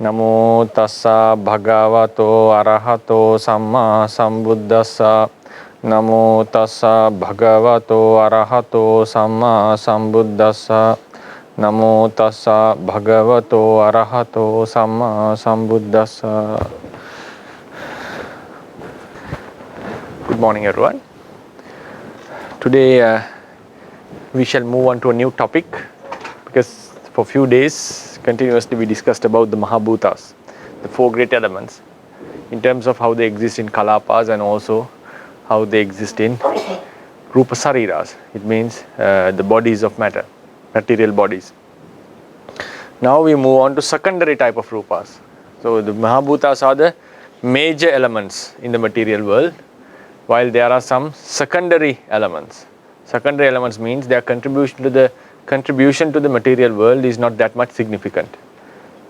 Namo tassa bhagavato arahato samma sambuddhassa. Namo tassa bhagavato arahato samma sambuddhassa. Namo tassa bhagavato arahato samma sambuddhassa. Good morning, everyone. Today we shall move on to a new topic, because for a few days continuously we discussed about the Mahabhutas, the four great elements, in terms of how they exist in Kalapas and also how they exist in Rupa Sariras. It means the bodies of matter, material bodies. Now we move on to secondary type of Rupas. So the Mahabhutas are the major elements in the material world, while there are some secondary elements. Secondary elements means their contribution to the material world is not that much significant,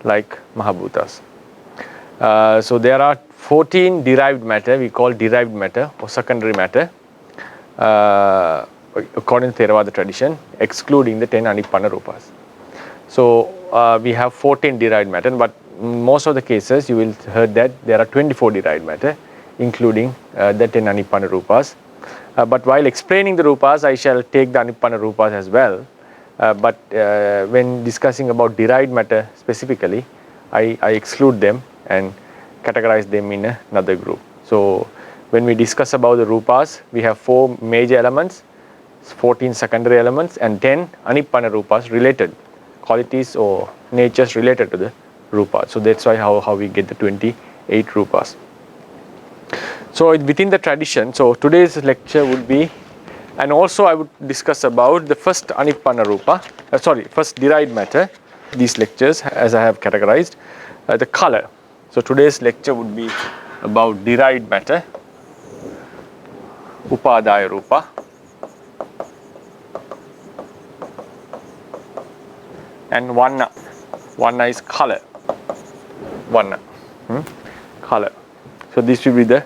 like Mahabhutas. So there are 14 derived matter, we call derived matter or secondary matter, according to Theravada tradition, excluding the 10 Anippana Rupas. So we have 14 derived matter, but in most of the cases you will heard that there are 24 derived matter, including the 10 Anippana Rupas. But while explaining the Rupas, I shall take the Anippana Rupas as well. But when discussing about derived matter specifically, I exclude them and categorize them in another group. So when we discuss about the Rupas, we have 4 major elements, 14 secondary elements, and 10 Anippana Rupas, related qualities or natures related to the Rupas. So that's why how we get the 28 Rupas. So within the tradition, so today's lecture would be, and also I would discuss about the first Anippana Rupa, first derived matter, these lectures as I have categorized, the color. So today's lecture would be about derived matter, Upadaya Rupa, and Varna. Varna is color. Varna, color. So this will be the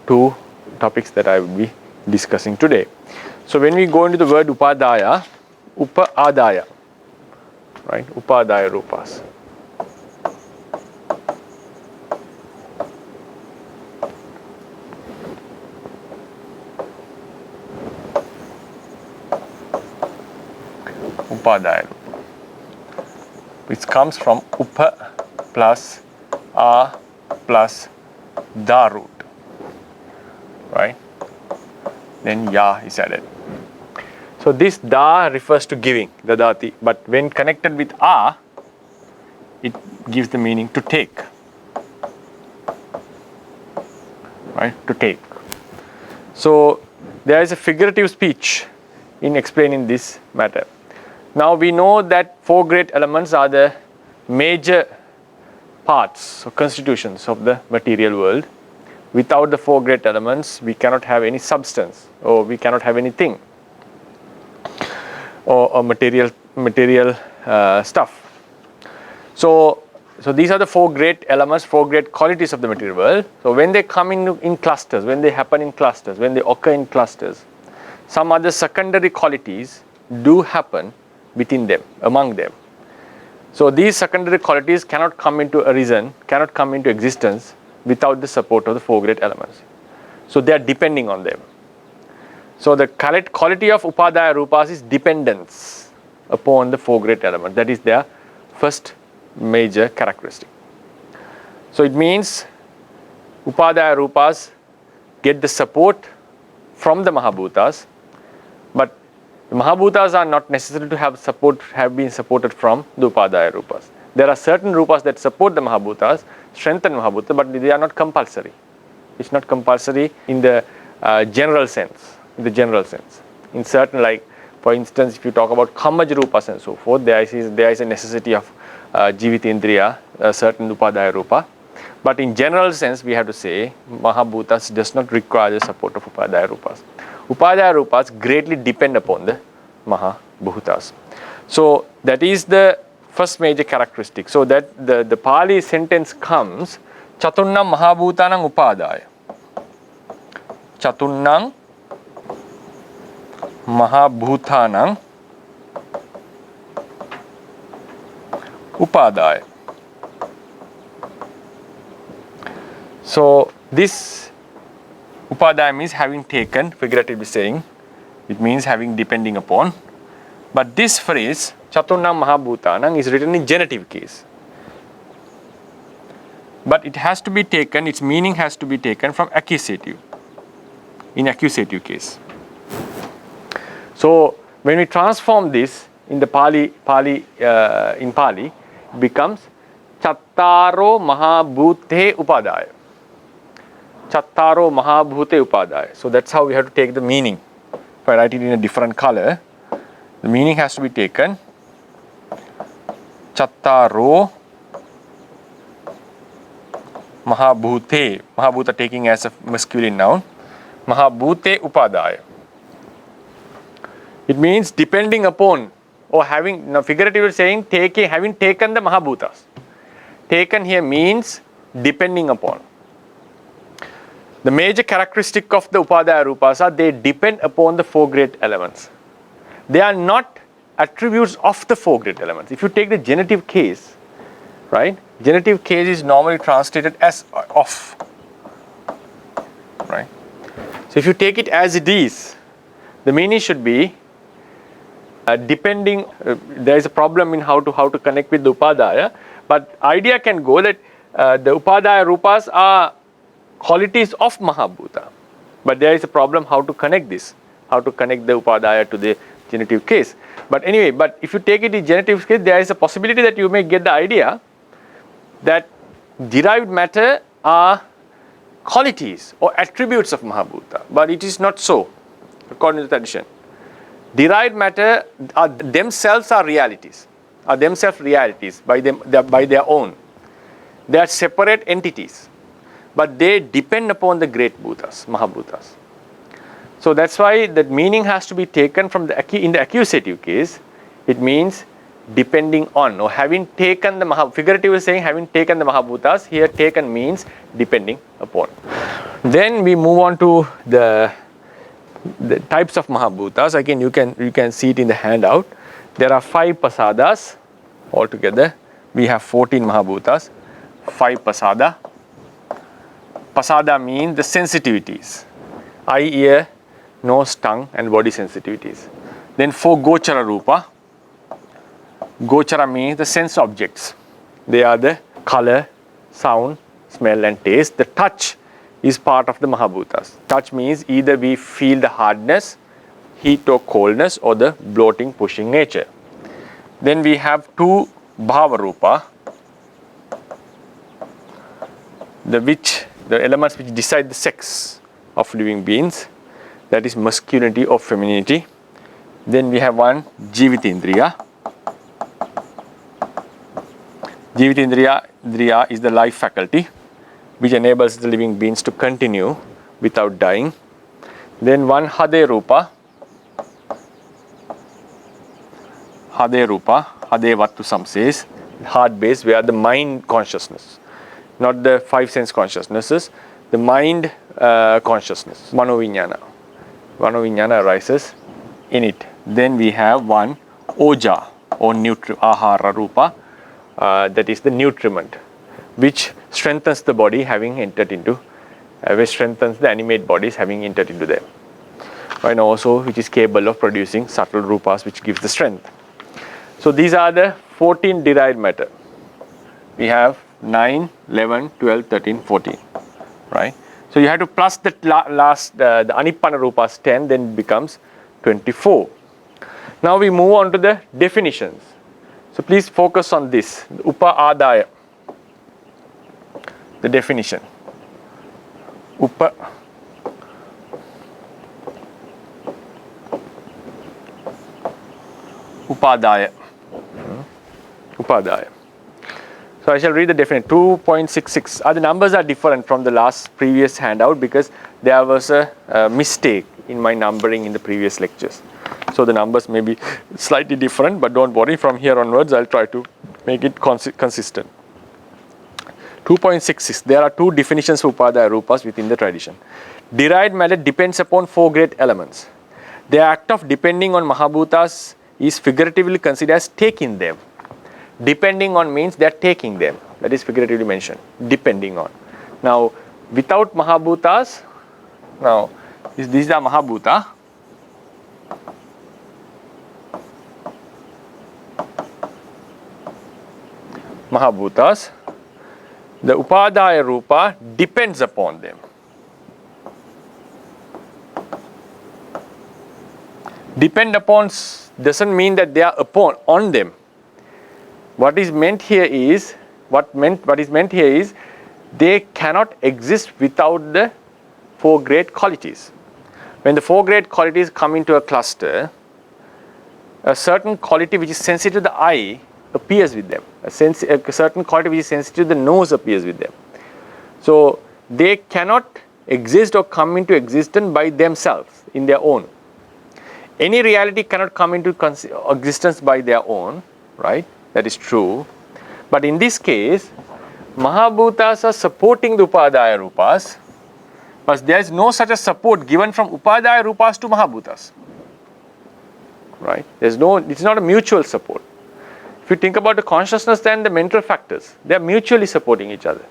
2 topics that I will be discussing today. So when we go into the word Upadaya, Upa-adaya, right? Upadaya Rupas. Upadaya Rupa, which comes from Upa plus A plus Da root, right? Then Ya is added. So this Da refers to giving, Dadati, but when connected with A, it gives the meaning to take, right? To take. So there is a figurative speech in explaining this matter. Now we know that 4 great elements are the major parts or constitutions of the material world. Without the 4 great elements, we cannot have any substance, or we cannot have anything, or material stuff. So these are the 4 great elements, 4 great qualities of the material world. So when they come in clusters, when they happen in clusters, when they occur in clusters, some other secondary qualities do happen between them, among them. So these secondary qualities cannot come into arisen, cannot come into existence without the support of the 4 great elements. So they are depending on them. So the quality of Upadaya Rupas is dependence upon the 4 great elements. That is their first major characteristic. So it means Upadaya Rupas get the support from the Mahabhutas, but the Mahabhutas are not necessary to have been supported from the Upadaya Rupas. There are certain Rupas that support the Mahabhutas, strengthen Mahabhutas, but they are not compulsory. It's not compulsory in the general sense. In certain, like for instance, if you talk about Kamaj Rupas and so forth, there is a necessity of Jivitindriya, a certain Upadaya Rupa. But in general sense, we have to say Mahabhutas does not require the support of Upadaya Rupas. Upadaya Rupas greatly depend upon the Mahabhutas. So that is the first major characteristic. So that the Pali sentence comes, Chatunnam Mahabhutanam Upadaya. Chatunnam Mahabhutanam Upadaya. So this upadaya means having taken, figuratively saying, it means having depending upon. But this phrase, Chaturnam Mahabhutanam, is written in genitive case. But it has to be taken, its meaning has to be taken from accusative, in accusative case. So when we transform this in the Pali, it becomes Chattaro Mahabhute Upadaya. Chattaro Mahabhute Upadaya. So that's how we have to take the meaning. If I write it in a different color, the meaning has to be taken Chattaro Mahabhute. Mahabhuta taking as a masculine noun. Mahabhute Upadaya. It means depending upon or having, now figuratively saying, having taken the Mahabhutas. Taken here means depending upon. The major characteristic of the Upadaya Rupas are they depend upon the four great elements. They are not attributes of the four great elements. If you take the genitive case, right? Genitive case is normally translated as of, right? So if you take it as it is, the meaning should be depending. There is a problem in how to connect with the Upadaya, but idea can go that the Upadaya Rupas are qualities of Mahabhuta, but there is a problem how to connect this, how to connect the Upadaya to the genitive case. But anyway, but if you take it in genitive case, there is a possibility that you may get the idea that derived matter are qualities or attributes of Mahabhuta, but it is not so according to tradition. Derived matter are themselves realities by their own. They are separate entities, but they depend upon the great Bhutas, Mahabhutas. So that's why the meaning has to be taken from in the accusative case. It means depending on or having taken the figuratively saying having taken the Mahabhutas. Here taken means depending upon. Then we move on to the types of Mahabhutas. Again, you can see it in the handout. There are 5 pasadas altogether. We have 14 Mahabhutas, 5 pasada. Pasada means the sensitivities: eye, ear, nose, tongue, and body sensitivities. Then 4 Gochara Rupa. Gochara means the sense objects. They are the color, sound, smell, and taste. The touch is part of the Mahabhutas. Touch means either we feel the hardness, heat or coldness, or the bloating, pushing nature. Then we have 2 Bhava Rupa, the elements which decide the sex of living beings, that is masculinity or femininity. Then we have 1 Jivitindriya. Jivitindriya is the life faculty which enables the living beings to continue without dying. Then 1 Hade Rupa. Hade Rupa, Hade Vattu some says, heart base, where the mind consciousness, not the 5 sense consciousnesses, the mind consciousness, Manovinyana. Manovinyana arises in it. Then we have 1 Oja or Ahara Rupa, that is the nutriment, which strengthens the body having entered into, which strengthens the animate bodies having entered into them. And also which is capable of producing subtle rupas which gives the strength. So these are the 14 derived matter. We have 9, 11, 12, 13, 14, right? So you have to plus the the Anippana Rupas 10, then it becomes 24. Now we move on to the definitions. So please focus on this, Upa-adaya, the definition. Upadaya. Upadaya. So I shall read the definition. 2.66. The numbers are different from the previous handout because there was a mistake in my numbering in the previous lectures. So the numbers may be slightly different, but don't worry. From here onwards, I'll try to make it consistent. 2.66. There are 2 definitions of Upadaya Rupas within the tradition. Derived matter depends upon 4 great elements. The act of depending on Mahabhutas is figuratively considered as taking them. Depending on means they are taking them. That is figuratively mentioned. Depending on. Now, without Mahabhutas. Now, these are Mahabhuta. Mahabhutas. The Upadaya Rupa depends upon them. Depend upon doesn't mean that they are on them. What is meant here is they cannot exist without the four great qualities. When the four great qualities come into a cluster, a certain quality which is sensitive to the eye appears with them. A certain quality which is sensitive to the nose appears with them. So they cannot exist or come into existence by themselves in their own. Any reality cannot come into existence by their own, right? That is true. But in this case, Mahabhutas are supporting the Upadaya Rupas, but there is no such a support given from Upadaya Rupas to Mahabhutas. Right? It's not a mutual support. If you think about the consciousness and the mental factors, they are mutually supporting each other.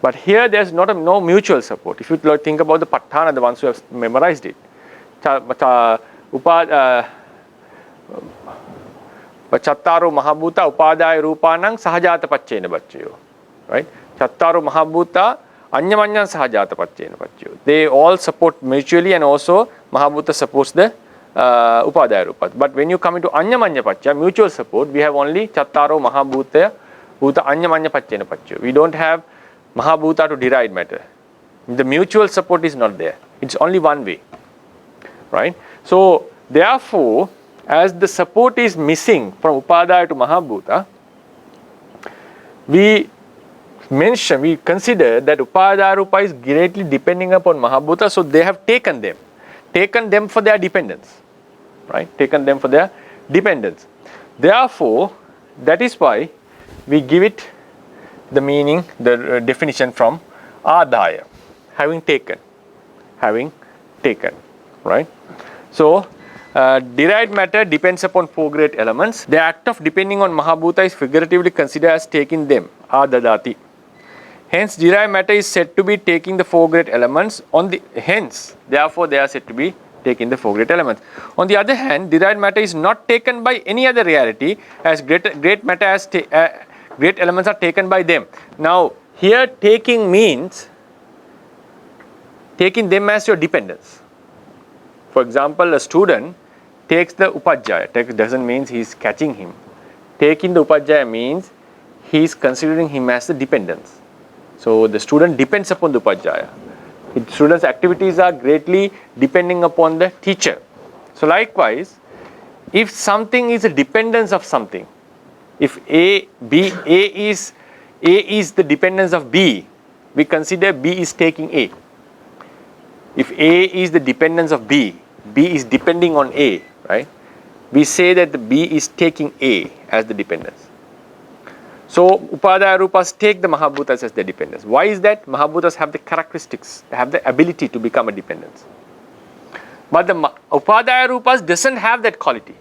But here there's no mutual support. If you think about the Patthana, the ones who have memorized it, Chattaro Mahabhuta Upadaya Rupanang Sahajata Pacchena Bacchayo. Right? Chattaro Mahabhuta Anyamanyan Sahajata Pacchena Bacchayo. They all support mutually, and also Mahabhuta supports the Upadaya Rupas. But when you come into Anyamanya Pacchaya, mutual support, we have only Chattaro Mahabhuta Anyamanya Pacchena Bacchayo. We don't have Mahabhuta to deride matter. The mutual support is not there. It's only one way. Right? So therefore, as the support is missing from Upadaya to Mahabhuta, we consider that Upadaya Rupa is greatly depending upon Mahabhuta, so they have taken them for their dependence. Right? Taken them for their dependence. Therefore, that is why we give it the meaning, the definition from Adaya, having taken. Right? So, derived matter depends upon four great elements. The act of depending on Mahabhuta is figuratively considered as taking them, adadati. Hence, derived matter is said to be taking the four great elements. Therefore, they are said to be taking the four great elements. On the other hand, derived matter is not taken by any other reality, as great elements are taken by them. Now, here taking means taking them as your dependence. For example, a student takes the Upajjhaya. Take doesn't mean he is catching him. Taking the Upajjhaya means he is considering him as the dependence. So the student depends upon the Upajjhaya. The student's activities are greatly depending upon the teacher. So likewise, if something is a dependence of something, if A is the dependence of B, we consider B is taking A. If A is the dependence of B, B is depending on A, right? We say that the B is taking A as the dependence. So Upadaya Rupas take the Mahabhutas as their dependence. Why is that? Mahabhutas have the characteristics, they have the ability to become a dependence. But the Upadaya Rupas doesn't have that quality.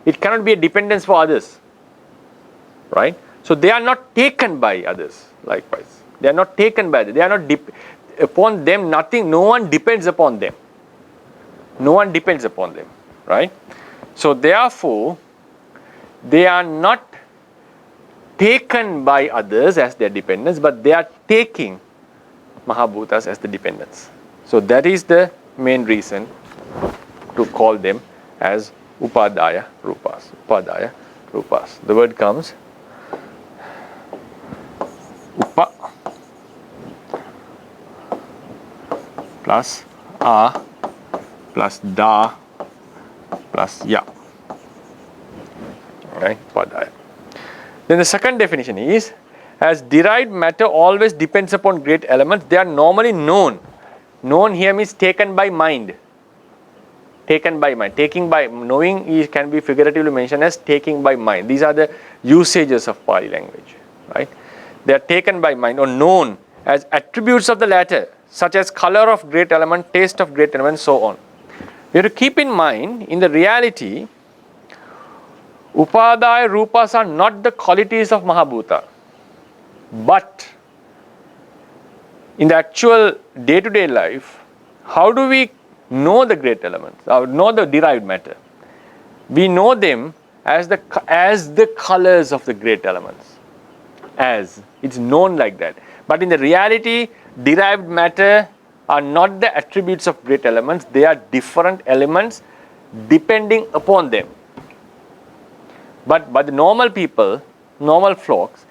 It cannot be a dependence for others. Right? So they are not taken by others, likewise. They are not taken by others. They are not upon them, no one depends upon them. No one depends upon them. Right? So therefore, they are not taken by others as their dependents, but they are taking Mahabhutas as the dependents. So that is the main reason to call them as Upadaya Rupas. Upadaya Rupas. The word comes Upa plus A plus Da plus Ya. Right? Upadaya. Then the second definition is, as derived matter always depends upon great elements, they are normally known. Known here means taken by mind. Taken by mind. Taking by knowing can be figuratively mentioned as taking by mind. These are the usages of Pali language. Right? They are taken by mind or known as attributes of the latter, such as color of great element, taste of great element, so on. We have to keep in mind, in the reality, Upadaya Rupas are not the qualities of Mahabhuta, but in the actual day-to-day life, how do we know the great elements, or know the derived matter? We know them as the colors of the great elements. As it's known like that. But in the reality, derived matter are not the attributes of great elements. They are different elements depending upon them. But the normal people, normal flocks,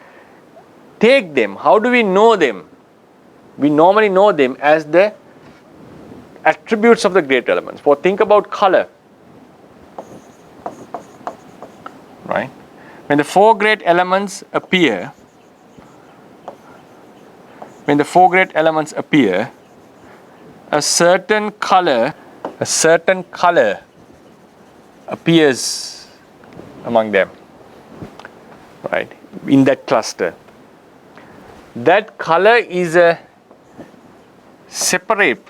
take them. How do we know them? We normally know them as the attributes of the great elements. For think about color. Right? When the four great elements appear, a certain color appears among them, right? In that cluster. That color is a separate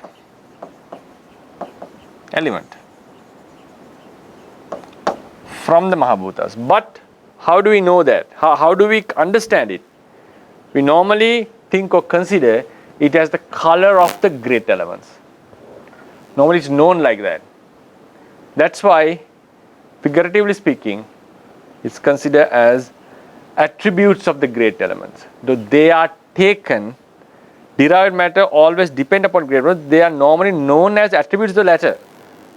element from the Mahabhutas. But how do we know that? How do we understand it? We normally think or consider it as the color of the great elements. Normally it's known like that. That's why, figuratively speaking, it's considered as attributes of the great elements. Though they are taken, derived matter always depend upon great elements, they are normally known as attributes of the latter,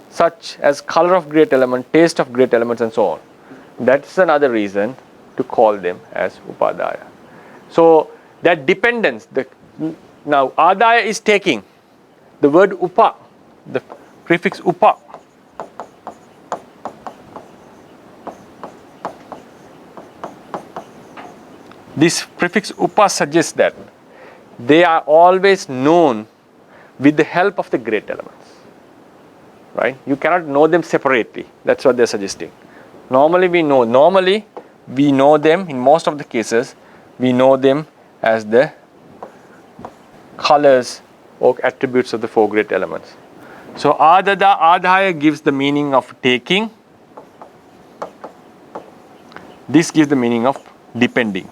such as color of great element, taste of great elements, and so on. That's another reason to call them as upadaya. So that dependence, now adaya is taking the word upa, the prefix upa. This prefix upa suggests that they are always known with the help of the great elements. Right? You cannot know them separately. That's what they're suggesting. Normally we know them, in most of the cases, we know them as the colors or attributes of the four great elements. So adaya gives the meaning of taking. This gives the meaning of depending.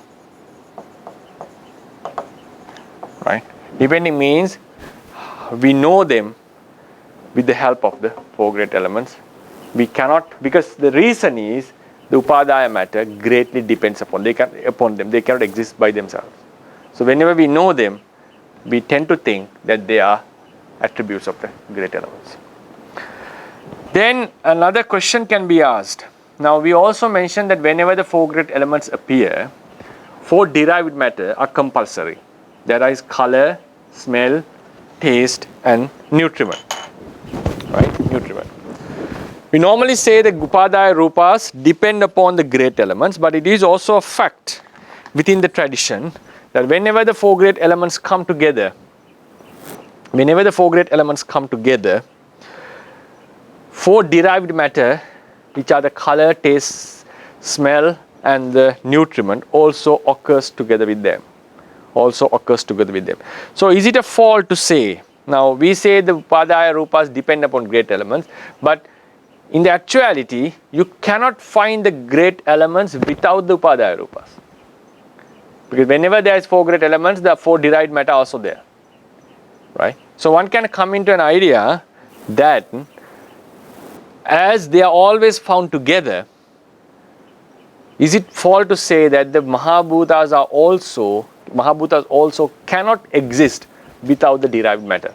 Right? Depending means we know them with the help of the four great elements. We cannot, because the reason is the upadaya matter greatly depends upon them. They cannot exist by themselves. So whenever we know them, we tend to think that they are attributes of the great elements. Then another question can be asked. Now we also mentioned that whenever the four great elements appear, four derived matter are compulsory. That is color, smell, taste, and nutriment. Right? Nutriment. We normally say that upadaya rupas depend upon the great elements, but it is also a fact within the tradition that whenever the four great elements come together, four derived matter, which are the color, taste, smell, and the nutriment, also occurs together with them. So is it a fault to say, now we say the upadaya rupas depend upon great elements, but in the actuality, you cannot find the great elements without the upadaya rupas. Because whenever there is four great elements, the four derived matter are also there. Right? So one can come into an idea that as they are always found together, is it false to say that the Mahabhutas also cannot exist without the derived matter?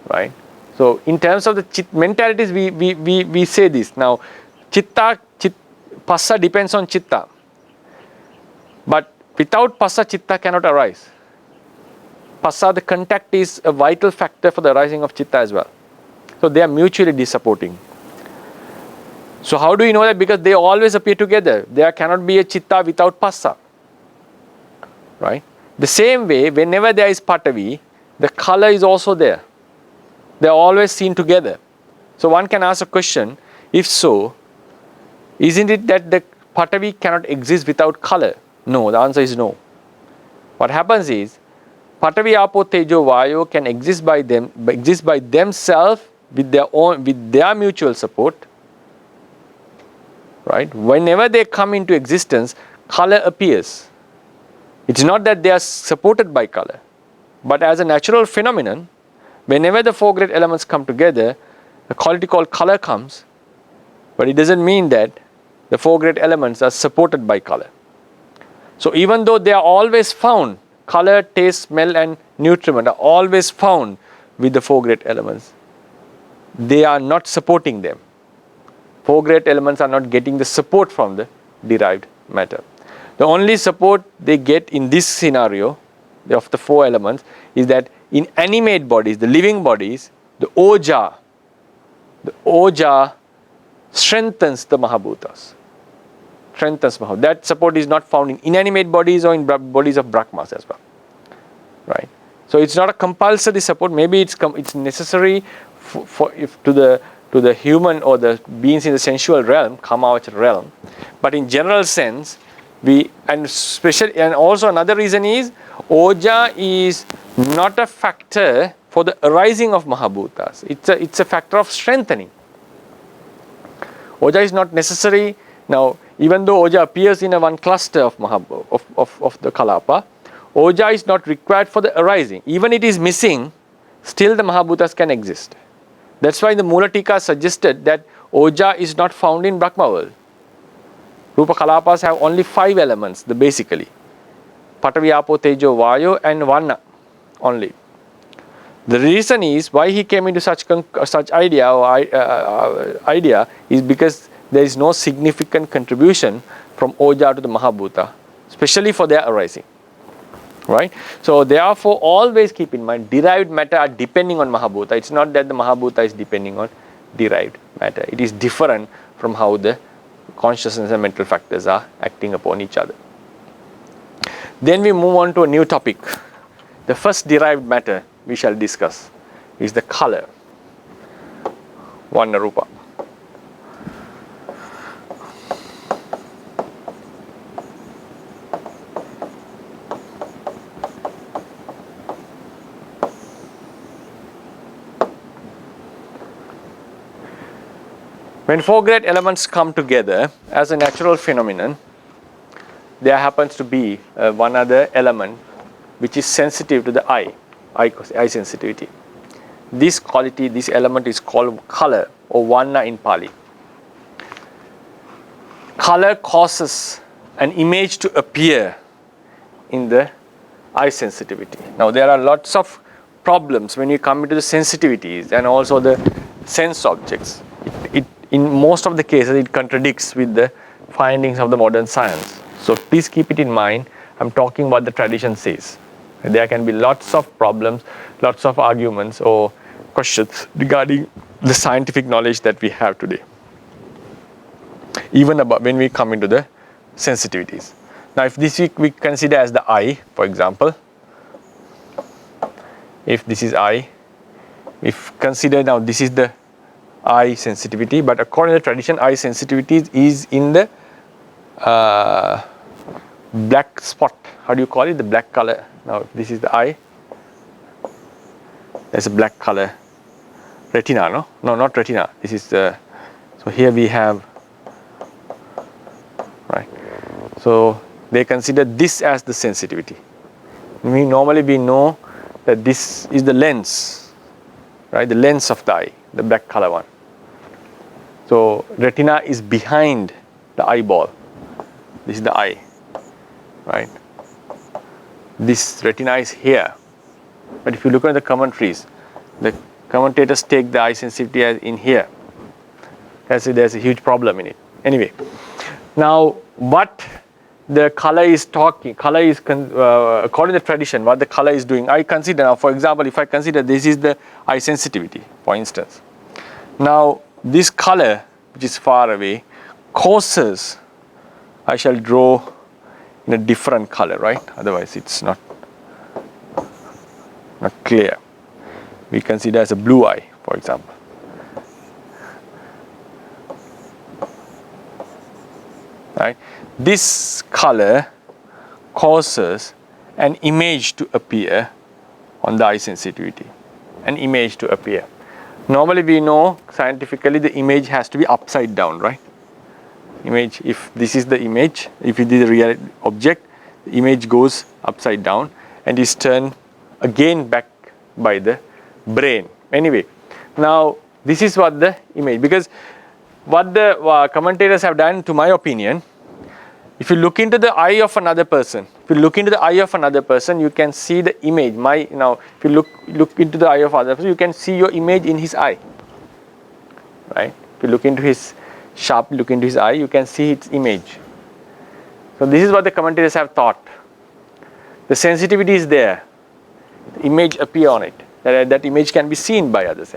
Right? So in terms of the mentalities, we say this. Now, passa depends on chitta. But without passa, chitta cannot arise. Passa, the contact, is a vital factor for the arising of chitta as well. So they are mutually supporting. So how do we know that? Because they always appear together. There cannot be a chitta without passa. Right? The same way, whenever there is patavi, the color is also there. They are always seen together. So one can ask a question, if so, isn't it that the patavi cannot exist without color? No, the answer is no. What happens is, patavi, apo, tejo, vayo can exist by themselves with their mutual support. Right? Whenever they come into existence, color appears. It's not that they are supported by color. But as a natural phenomenon, whenever the four great elements come together, a quality called color comes, but it doesn't mean that the four great elements are supported by color. So even though they are always found, color, taste, smell and nutriment are always found with the four great elements, they are not supporting them. Four great elements are not getting the support from the derived matter. The only support they get in this scenario of the four elements is that in animate bodies, the living bodies, the oja strengthens the Mahabhutas. That support is not found in inanimate bodies or in bodies of Brahmas as well. Right? So it's not a compulsory support. Maybe it's necessary to the human or the beings in the sensual realm, Kamavachara realm. But in general sense, and also another reason is oja is not a factor for the arising of Mahabhutas. It's a factor of strengthening. Oja is not necessary. Now, even though oja appears in one cluster of the kalapa, oja is not required for the arising. Even it is missing, still the Mahabhutas can exist. That's why the Mulatika suggested that oja is not found in Brahma world. Rupa kalapas have only 5 elements, basically. Patavi, Apo, Tejo, Vayo and Vana only. The reason is why he came into such idea is because there is no significant contribution from oja to the Mahabhuta, especially for their arising. Right? So therefore always keep in mind, derived matter are depending on Mahabhuta. It's not that the Mahabhuta is depending on derived matter. It is different from how the consciousness and mental factors are acting upon each other. Then we move on to a new topic. The first derived matter we shall discuss is the color, Vana Rupa. When four great elements come together as a natural phenomenon, there happens to be one other element which is sensitive to the eye sensitivity. This quality, this element is called color or vana in Pali. Color causes an image to appear in the eye sensitivity. Now there are lots of problems when you come into the sensitivities and also the sense objects. In most of the cases, it contradicts with the findings of the modern science. So please keep it in mind. I'm talking about the tradition says. There can be lots of problems, lots of arguments or questions regarding the scientific knowledge that we have today. Even about when we come into the sensitivities. Now, if this we consider as the eye, for example, if this is eye, if consider now this is the eye sensitivity, but according to the tradition, eye sensitivity is in the black spot. How do you call it? The black color. Now, if this is the eye, there's a black color. Retina, no? No, not retina. This is the. So here we have. Right. So they consider this as the sensitivity. Normally we know that this is the lens, right? The lens of the eye, the black color one. So retina is behind the eyeball. This is the eye, right? This retina is here. But if you look at the commentaries, the commentators take the eye sensitivity as in here. There's a huge problem in it. Anyway, now what the color is according to the tradition, what the color is doing, I consider now, for example, if I consider this is the eye sensitivity, for instance. Now, this color, which is far away, causes, I shall draw in a different color, right? Otherwise, it's not clear. We consider as a blue eye, for example. Right? This color causes an image to appear on the eye sensitivity. An image to appear. Normally we know scientifically the image has to be upside down, right? Image, if this is the image, if it is a real object, the image goes upside down and is turned again back by the brain. Anyway, now this is what the image, because what the commentators have done, to my opinion, if you look into the eye of another person, you can see the image. Now, if you look into the eye of other person, you can see your image in his eye, right? If you look into his eye, you can see its image. So this is what the commentators have thought. The sensitivity is there. The image appear on it. That image can be seen by others,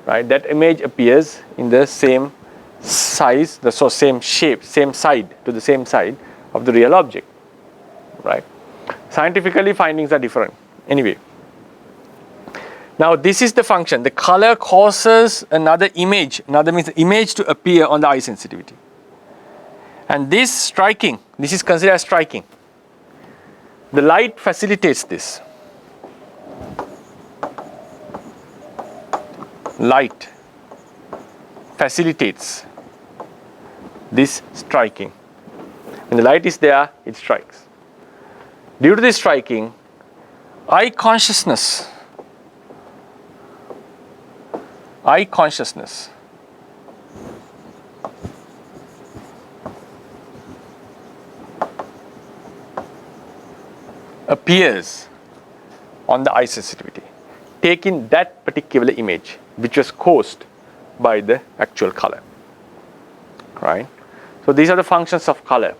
right? That image appears in the same size, same shape, same side of the real object, right? Scientifically, findings are different. Anyway, now this is the function. The color causes another means the image to appear on the eye sensitivity. And this is considered as striking. The light facilitates this. Light facilitates this striking. When the light is there, it strikes. Due to this striking, eye consciousness appears on the eye sensitivity, taking that particular image which was caused by the actual color, right? So these are the functions of color.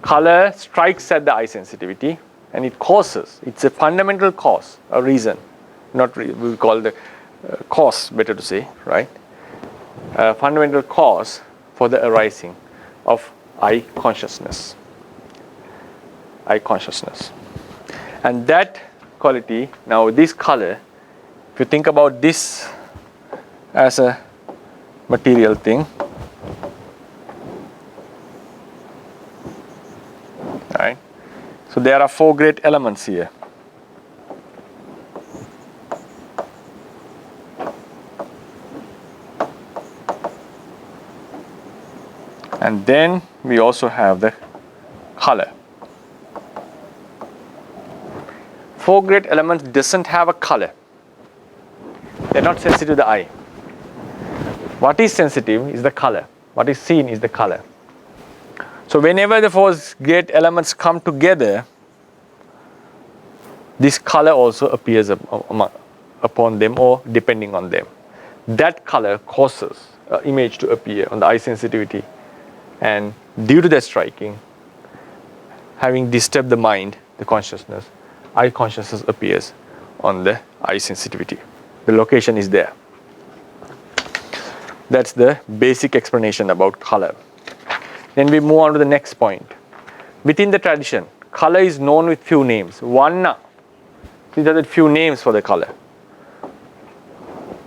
Color strikes at the eye sensitivity, and it's a fundamental cause, a reason, we call the cause, better to say, right? A fundamental cause for the arising of eye consciousness. And that quality, now this color, if you think about this as a material thing, right? So there are 4 great elements here. And then we also have the color. 4 great elements doesn't have a color. They're not sensitive to the eye. What is sensitive is the color. What is seen is the color. So whenever the 4 great elements come together, this color also appears upon them or depending on them. That color causes an image to appear on the eye sensitivity, and due to that striking, having disturbed the mind, the consciousness, eye consciousness appears on the eye sensitivity. The location is there. That's the basic explanation about color. Then we move on to the next point. Within the tradition, color is known with few names. Varna. These are the few names for the color.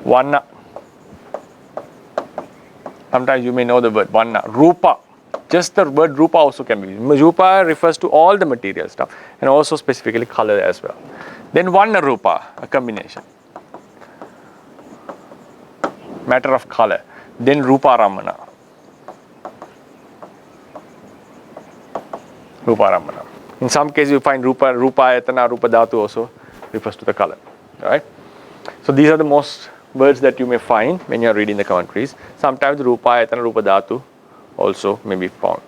Varna. Sometimes you may know the word Varna. Rupa. Just the word Rupa also can be used. Rupa refers to all the material stuff and also specifically color as well. Then Varna Rupa, a combination. Matter of color. Then Rupa Ramana. Rupa Ramana. In some cases you find Rupa Ayatana, Rupa Dhatu also refers to the color. Alright? So these are the most words that you may find when you are reading the commentaries. Sometimes Rupa Ayatana, Rupa Dhatu also may be found.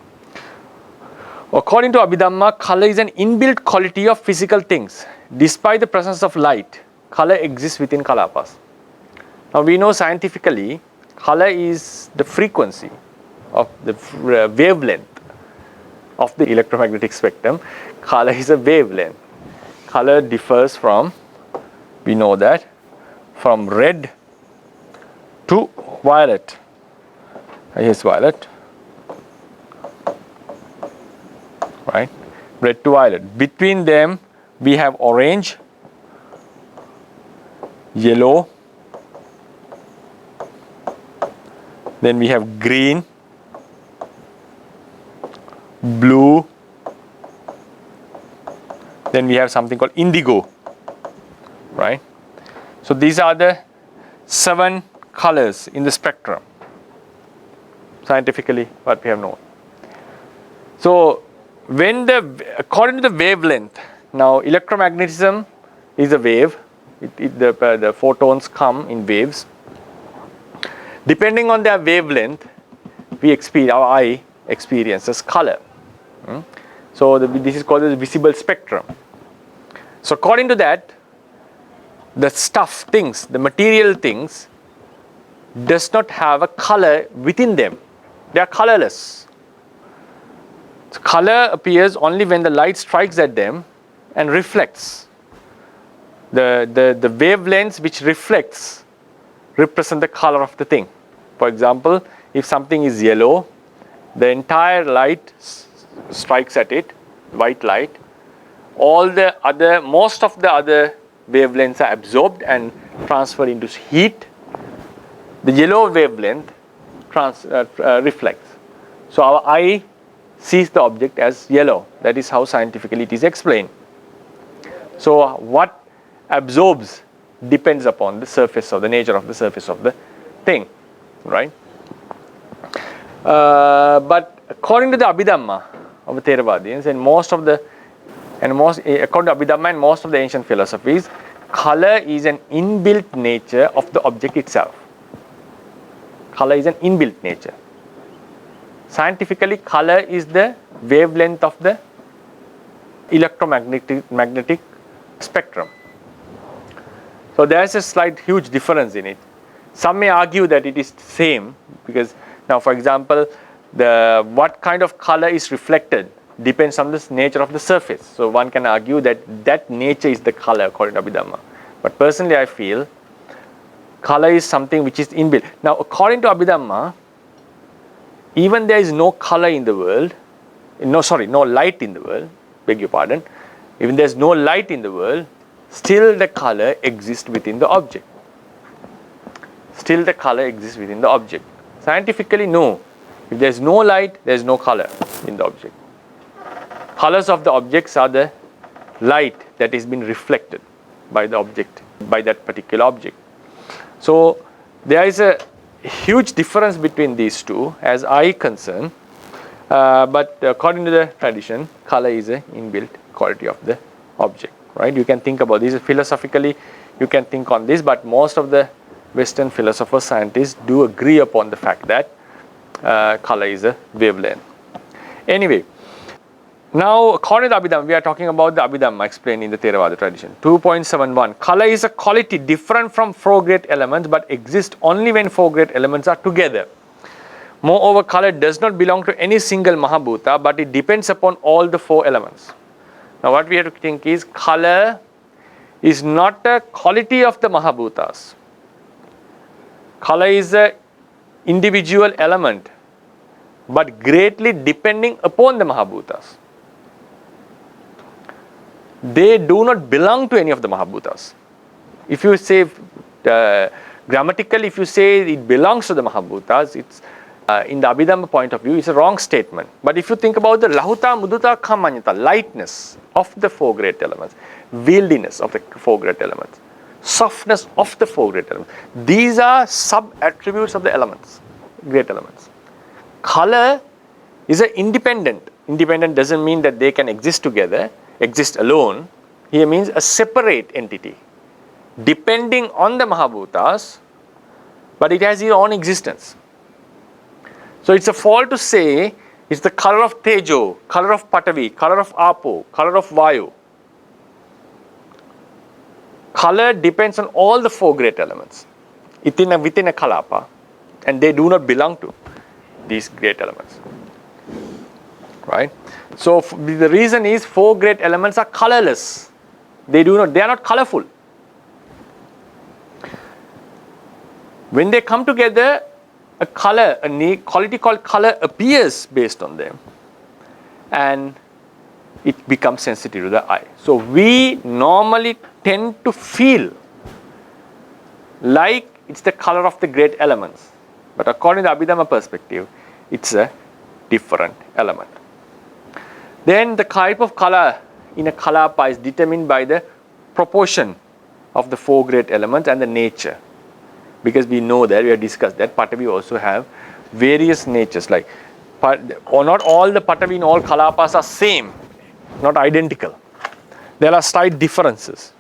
According to Abhidhamma, color is an inbuilt quality of physical things. Despite the presence of light, color exists within kalapas. Now we know scientifically, color is the frequency of the wavelength of the electromagnetic spectrum. Color is a wavelength. Color differs from, we know that, from red to violet. Here's violet. Right? Red to violet. Between them, we have orange, yellow, then we have green, blue, then we have something called indigo, right? So these are the 7 colors in the spectrum, scientifically what we have known. So according to the wavelength, Now electromagnetism is a wave. The photons come in waves. Depending on their wavelength, our eye experiences color. So this is called the visible spectrum. So according to that, the things, the material things, does not have a color within them. They are colorless. So color appears only when the light strikes at them and reflects. The wavelengths which reflects represent the color of the thing. For example, if something is yellow, the entire light strikes at it, white light. Most of the other wavelengths are absorbed and transferred into heat. The yellow wavelength reflects. So our eye sees the object as yellow. That is how scientifically it is explained. So what absorbs depends upon the nature of the surface of the thing, right? But according to the Abhidhamma of the Theravadians according to Abhidhamma and most of the ancient philosophies, color is an inbuilt nature of the object itself. Color is an inbuilt nature. Scientifically, color is the wavelength of the electromagnetic spectrum. So there is a slight huge difference in it. Some may argue that it is the same because now, for example, what kind of color is reflected depends on the nature of the surface. So one can argue that nature is the color according to Abhidhamma. But personally, I feel color is something which is inbuilt. Now, according to Abhidhamma, even there is no color in the world, no light in the world, beg your pardon, even there is no light in the world, still the color exists within the object. Still the color exists within the object. Scientifically, no. If there is no light, there is no color in the object. Colors of the objects are the light that is being reflected by the object, by that particular object. So there is a huge difference between these two as I concern, but according to the tradition, color is an inbuilt quality of the object, right? You can think about this philosophically, you can think on this, but most of the Western philosophers, scientists do agree upon the fact that color is a wavelength. Anyway, now according to the Abhidhamma, we are talking about the Abhidhamma explained in the Theravada tradition. 2.71, color is a quality different from four great elements but exists only when four great elements are together. Moreover, color does not belong to any single Mahabhuta, but it depends upon all the four elements. Now what we have to think is, color is not a quality of the Mahabhutas. Color is an individual element, but greatly depending upon the Mahabhutas. They do not belong to any of the Mahabhutas. If you say, grammatically, if you say it belongs to the Mahabhutas, it's in the Abhidhamma point of view, it's a wrong statement. But if you think about the Lahuta, Mudita, Kamanyata, lightness of the four great elements, wieldiness of the four great elements, softness of the four great elements, these are sub-attributes of the elements, great elements. Color is an independent. Independent doesn't mean that they can exist together, exist alone. Here means a separate entity, depending on the Mahabhutas, but it has its own existence. So it's a fault to say it's the color of Tejo, color of Patavi, color of Apo, color of Vayu. Color depends on all the four great elements within a kalapa, and they do not belong to these great elements, right? So the reason is four great elements are colorless. They are not colorful. When they come together, a quality called color appears based on them, and it becomes sensitive to the eye. So we normally tend to feel like it's the color of the great elements, but according to the Abhidhamma perspective, it's a different element. Then the type of color in a kalapa is determined by the proportion of the four great elements and the nature. Because we know that, we have discussed that Patavi also have various natures, like, or not all the Patavi in all kalapas are same, not identical. there are slight differences.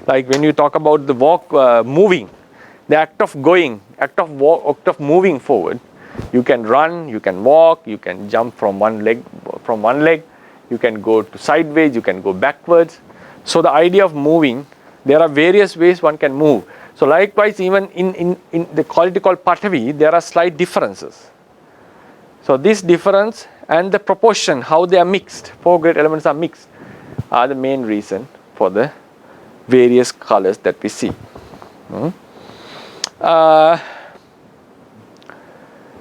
Like when you talk about the walk, moving, the act of going, act of moving forward, you can run, you can walk, you can jump from one leg, you can go to sideways, you can go backwards. So the idea of moving, there are various ways one can move. So likewise, even in the quality called Patavi, there are slight differences. So this difference and the proportion, how they are mixed, 4 great elements are mixed, are the main reason for the various colors that we see.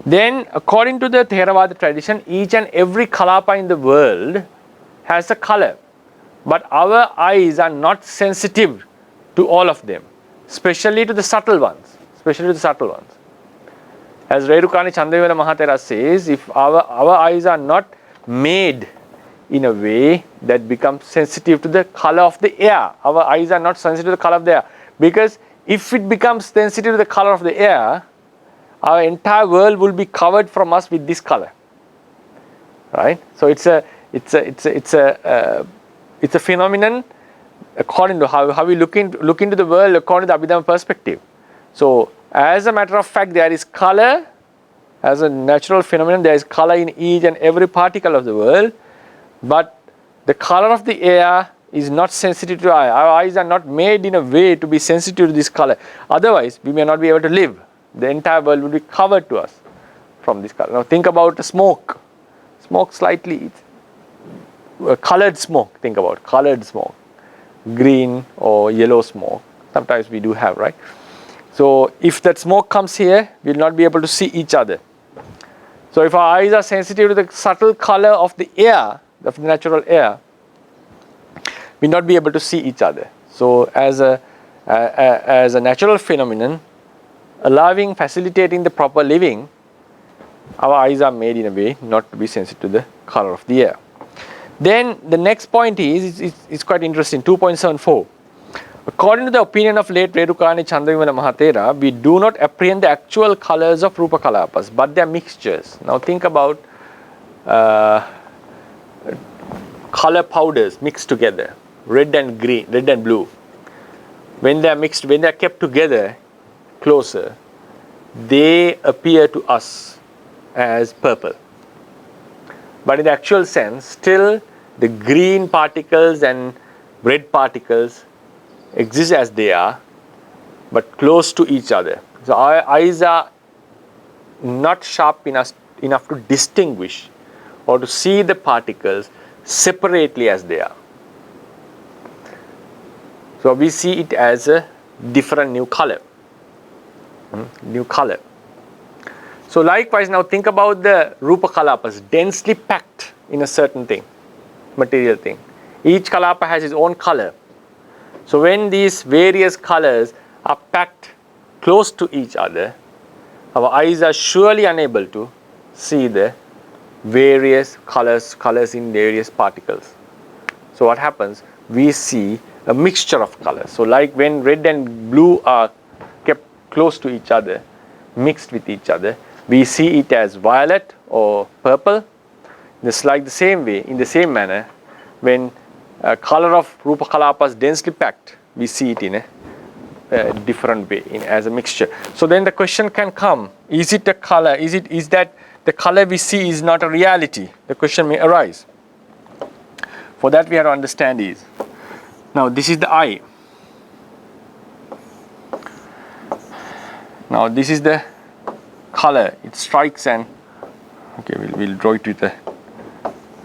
Then according to the Theravada tradition, each and every kalapa in the world has a color, but our eyes are not sensitive to all of them, especially to the subtle ones. As Rerukani Chandavivana Mahatera says, if our eyes are not made in a way that becomes sensitive to the color of the air, our eyes are not sensitive to the color of the air, because if it becomes sensitive to the color of the air, our entire world will be covered from us with this color, right? So it's a phenomenon according to how we look into the world according to the Abhidhamma perspective. So as a matter of fact, there is color as a natural phenomenon. There is color in each and every particle of the world, but the color of the air is not sensitive to our eye. Our eyes are not made in a way to be sensitive to this color. Otherwise, we may not be able to live. The entire world will be covered to us from this color. Now think about smoke. Smoke slightly, colored smoke. Think about colored smoke, green or yellow smoke. Sometimes we do have, right? So if that smoke comes here, we will not be able to see each other. So if our eyes are sensitive to the subtle color of the air, of the natural air, we will not be able to see each other. So as a natural phenomenon, facilitating the proper living, our eyes are made in a way not to be sensitive to the color of the air. Then the next point is quite interesting, 2.74. According to the opinion of late Rerukani Chandavivana Mahatera, we do not apprehend the actual colors of Rupa Kalapas, but they are mixtures. Now think about color powders mixed together, red and green, red and blue. When they are mixed, when they are kept together closer, they appear to us as purple. But in the actual sense, still the green particles and red particles exist as they are, but close to each other. So our eyes are not sharp enough to distinguish or to see the particles separately as they are. So we see it as a different new color. So likewise, now think about the Rupa Kalapas, densely packed in a certain thing, material thing. Each Kalapa has its own color. So when these various colors are packed close to each other, our eyes are surely unable to see the various colors in various particles. So what happens? We see a mixture of colors. So like when red and blue are kept close to each other, mixed with each other, we see it as violet or purple. Just like the same way, in the same manner, when color of Rupa Kalapas densely packed, we see it in a different way, as a mixture. So then the question can come, is it a color? Is that the color we see is not a reality? The question may arise. For that we have to understand is, now this is the eye. Now this is the color. It strikes and, okay, we'll draw it with a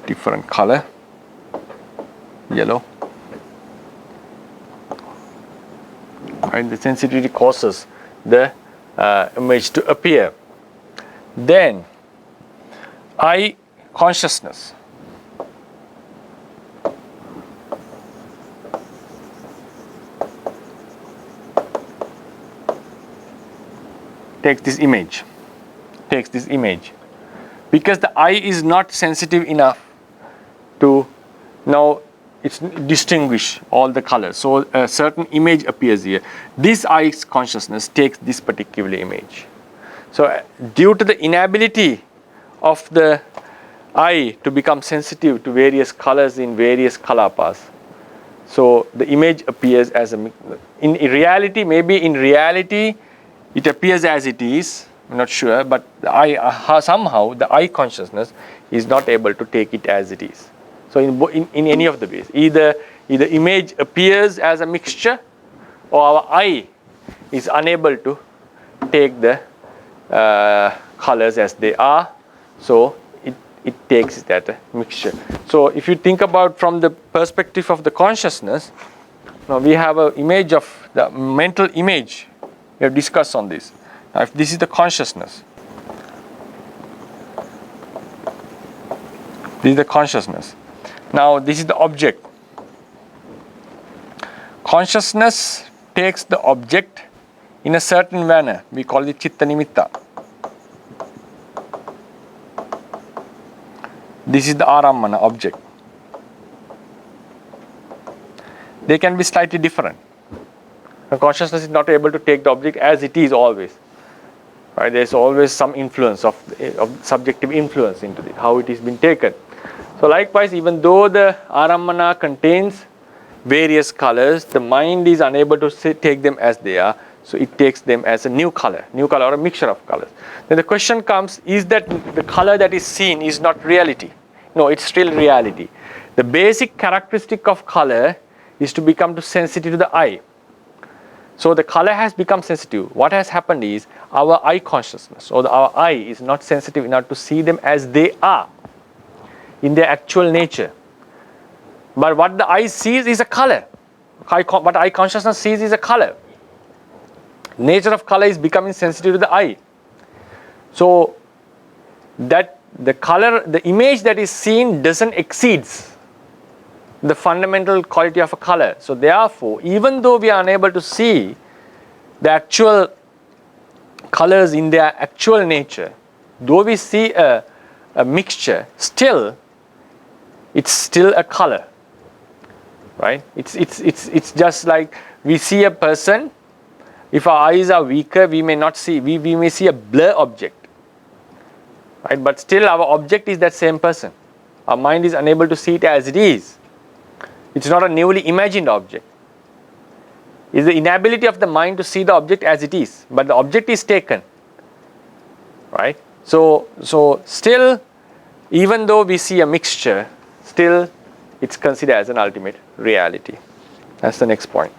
different color, yellow. And the sensitivity causes the image to appear. Then eye consciousness. Takes this image. Because the eye is not sensitive enough to now distinguish all the colors. So a certain image appears here. This eye consciousness takes this particular image. So due to the inability of the eye to become sensitive to various colors in various kalapas, So the image appears as in reality, maybe in reality, it appears as it is. I'm not sure, but somehow the I consciousness is not able to take it as it is. So in any of the ways, either image appears as a mixture, or our I is unable to take the colors as they are. So it takes that mixture. So if you think about from the perspective of the consciousness, now we have an image of the mental image. We have discussed on this. Now if this is the consciousness, this is the consciousness. Now this is the object. Consciousness takes the object in a certain manner. We call it chitta nimitta. This is the arammana, object. They can be slightly different. The consciousness is not able to take the object as it is always. Right? There is always some influence of subjective influence into it, how it is been taken. So likewise, even though the arammana contains various colors, the mind is unable to take them as they are. So it takes them as a new color or a mixture of colors. Then the question comes, is that the color that is seen is not reality? No, it's still reality. The basic characteristic of color is to become too sensitive to the eye. So the color has become sensitive. What has happened is our eye consciousness or our eye is not sensitive enough to see them as they are in their actual nature. But what the eye sees is a color. What eye consciousness sees is a color. Nature of color is becoming sensitive to the eye. So that the color, the image that is seen doesn't exceed the fundamental quality of a color. So therefore, even though we are unable to see the actual colors in their actual nature, though we see a mixture, still it's still a color. Right? It's just like we see a person. If our eyes are weaker, we may not see, we may see a blur object. Right? But still our object is that same person. Our mind is unable to see it as it is. It's not a newly imagined object. It's the inability of the mind to see the object as it is. But the object is taken. Right? So still, even though we see a mixture, still it's considered as an ultimate reality. That's the next point.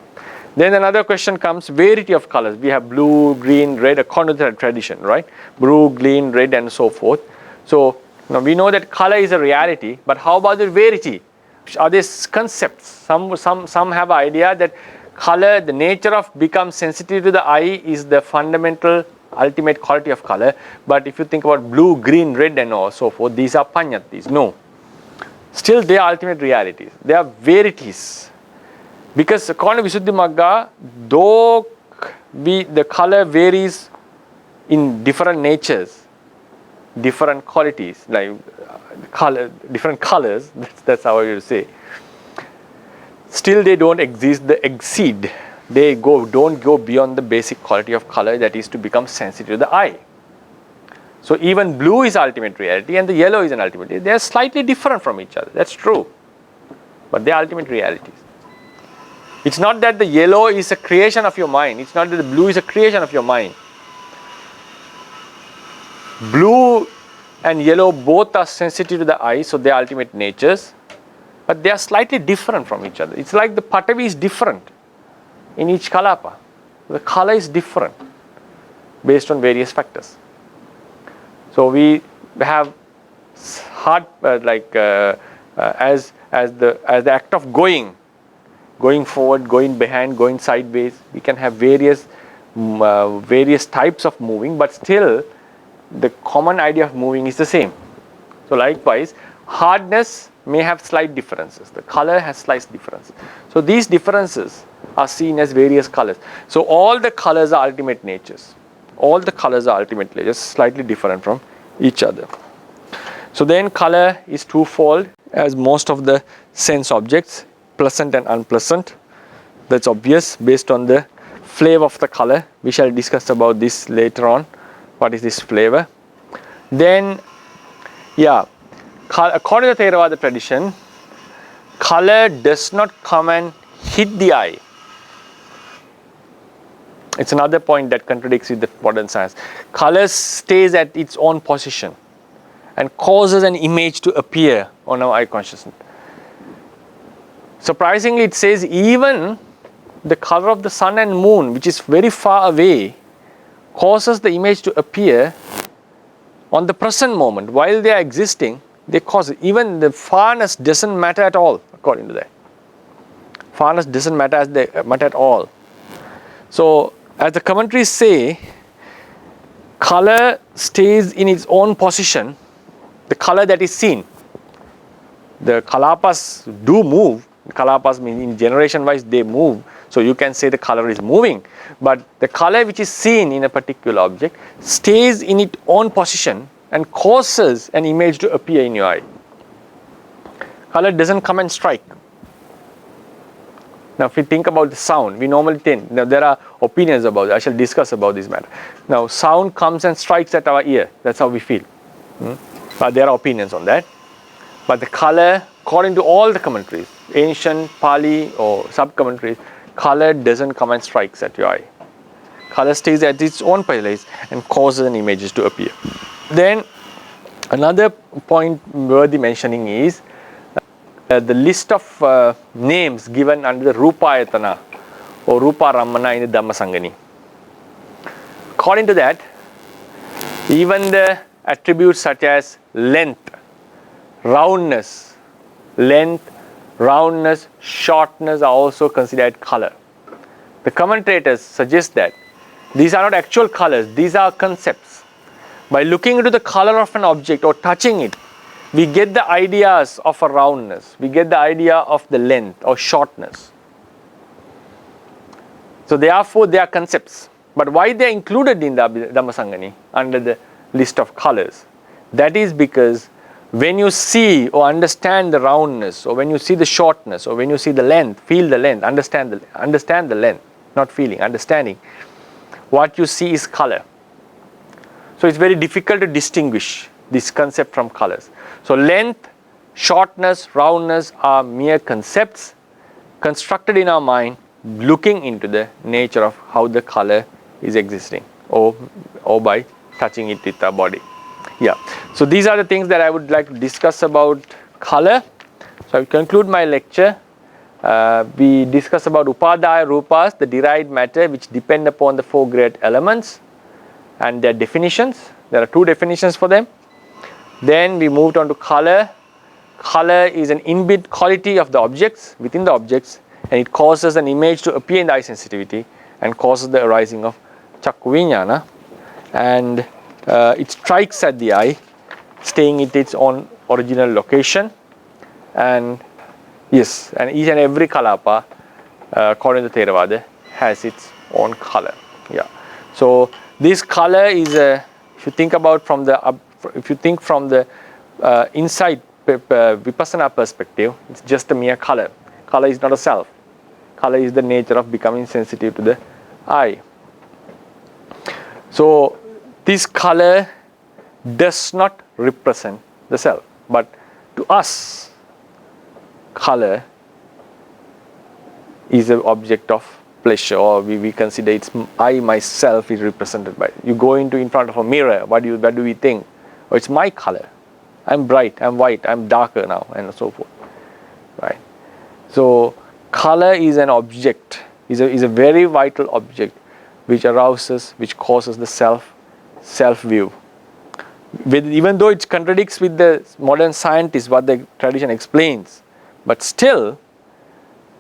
Then another question comes, variety of colors. We have blue, green, red, according to the tradition, right? Blue, green, red, and so forth. So now we know that color is a reality, but how about the variety? Are these concepts? Some have an idea that color, the nature of become sensitive to the eye is the fundamental ultimate quality of color. But if you think about blue, green, red, and so forth, these are panyatis. No. Still they are ultimate realities. They are verities. Because according to Visuddhimagga, though the color varies in different natures, different qualities, like different colors, that's how I would say, still they don't exceed. They don't go beyond the basic quality of color, that is to become sensitive to the eye. So even blue is ultimate reality and the yellow is an ultimate reality. They are slightly different from each other. That's true. But they are ultimate realities. It's not that the yellow is a creation of your mind. It's not that the blue is a creation of your mind. Blue and yellow both are sensitive to the eye, so they are ultimate natures. But they are slightly different from each other. It's like the patavi is different in each kalapa. The color is different based on various factors. So we have hard as the act of going forward, going behind, going sideways. We can have various types of moving, but still the common idea of moving is the same. So likewise, hardness may have slight differences. The color has slight differences. So these differences are seen as various colors. So all the colors are ultimate natures. All the colors are ultimate natures, slightly different from each other. So then color is twofold, as most of the sense objects, pleasant and unpleasant. That's obvious based on the flavor of the color. We shall discuss about this later on. What is this flavor? Then, according to the Theravada tradition, color does not come and hit the eye. It's another point that contradicts with the modern science. Color stays at its own position and causes an image to appear on our eye consciousness. Surprisingly, it says even the color of the sun and moon, which is very far away, causes the image to appear on the present moment. While they are existing, they cause it. Even the farness doesn't matter at all, according to that. Farness doesn't matter at all. So, as the commentaries say, color stays in its own position, the color that is seen. The kalapas do move. Kalapas mean in generation wise they move. So you can say the color is moving. But the color which is seen in a particular object stays in its own position and causes an image to appear in your eye. Color doesn't come and strike. Now if we think about the sound, we normally tend, now there are opinions about it. I shall discuss about this matter. Now sound comes and strikes at our ear. That's how we feel. But there are opinions on that. But the color, according to all the commentaries, ancient, Pali or sub-commentaries, color doesn't come and strikes at your eye. Color stays at its own place and causes an images to appear. Then another point worthy mentioning is the list of names given under the Rupa Ayatana or Rupa Ramana in the Dhammasangani. According to that, even the attributes such as length, roundness, shortness are also considered color. The commentators suggest that these are not actual colors, these are concepts. By looking into the color of an object or touching it, we get the ideas of a roundness, we get the idea of the length or shortness. So therefore they are concepts. But why they are included in the Dhammasangani under the list of colors? That is because when you see or understand the roundness, or when you see the shortness, or when you see the length, feel the length, understand the length, not feeling, understanding, what you see is color. So it's very difficult to distinguish this concept from colors. So length, shortness, roundness are mere concepts constructed in our mind, looking into the nature of how the color is existing, or by touching it with our body. Yeah. So these are the things that I would like to discuss about color. So I will conclude my lecture. We discuss about Upadaya Rupas, the derived matter which depend upon the four great elements and their definitions. There are two definitions for them. Then we moved on to color. Color is an inbuilt quality of the objects, within the objects, and it causes an image to appear in the eye sensitivity and causes the arising of Chakku Vijnana. And it strikes at the eye, staying at its own original location. And yes, and each and every kalapa, according to Theravada, has its own color. Yeah. So this color is if you think about from the inside vipassana perspective, it's just a mere color. Color is not a self. Color is the nature of becoming sensitive to the eye. So this color does not represent the self, but to us, color is an object of pleasure, or we consider it's I myself is represented by it. You go in front of a mirror, what do we think? Oh, it's my color. I'm bright, I'm white, I'm darker now, and so forth. Right? So color is an object, is a very vital object which arouses, which causes the self-view. Even though it contradicts with the modern scientists, what the tradition explains, but still,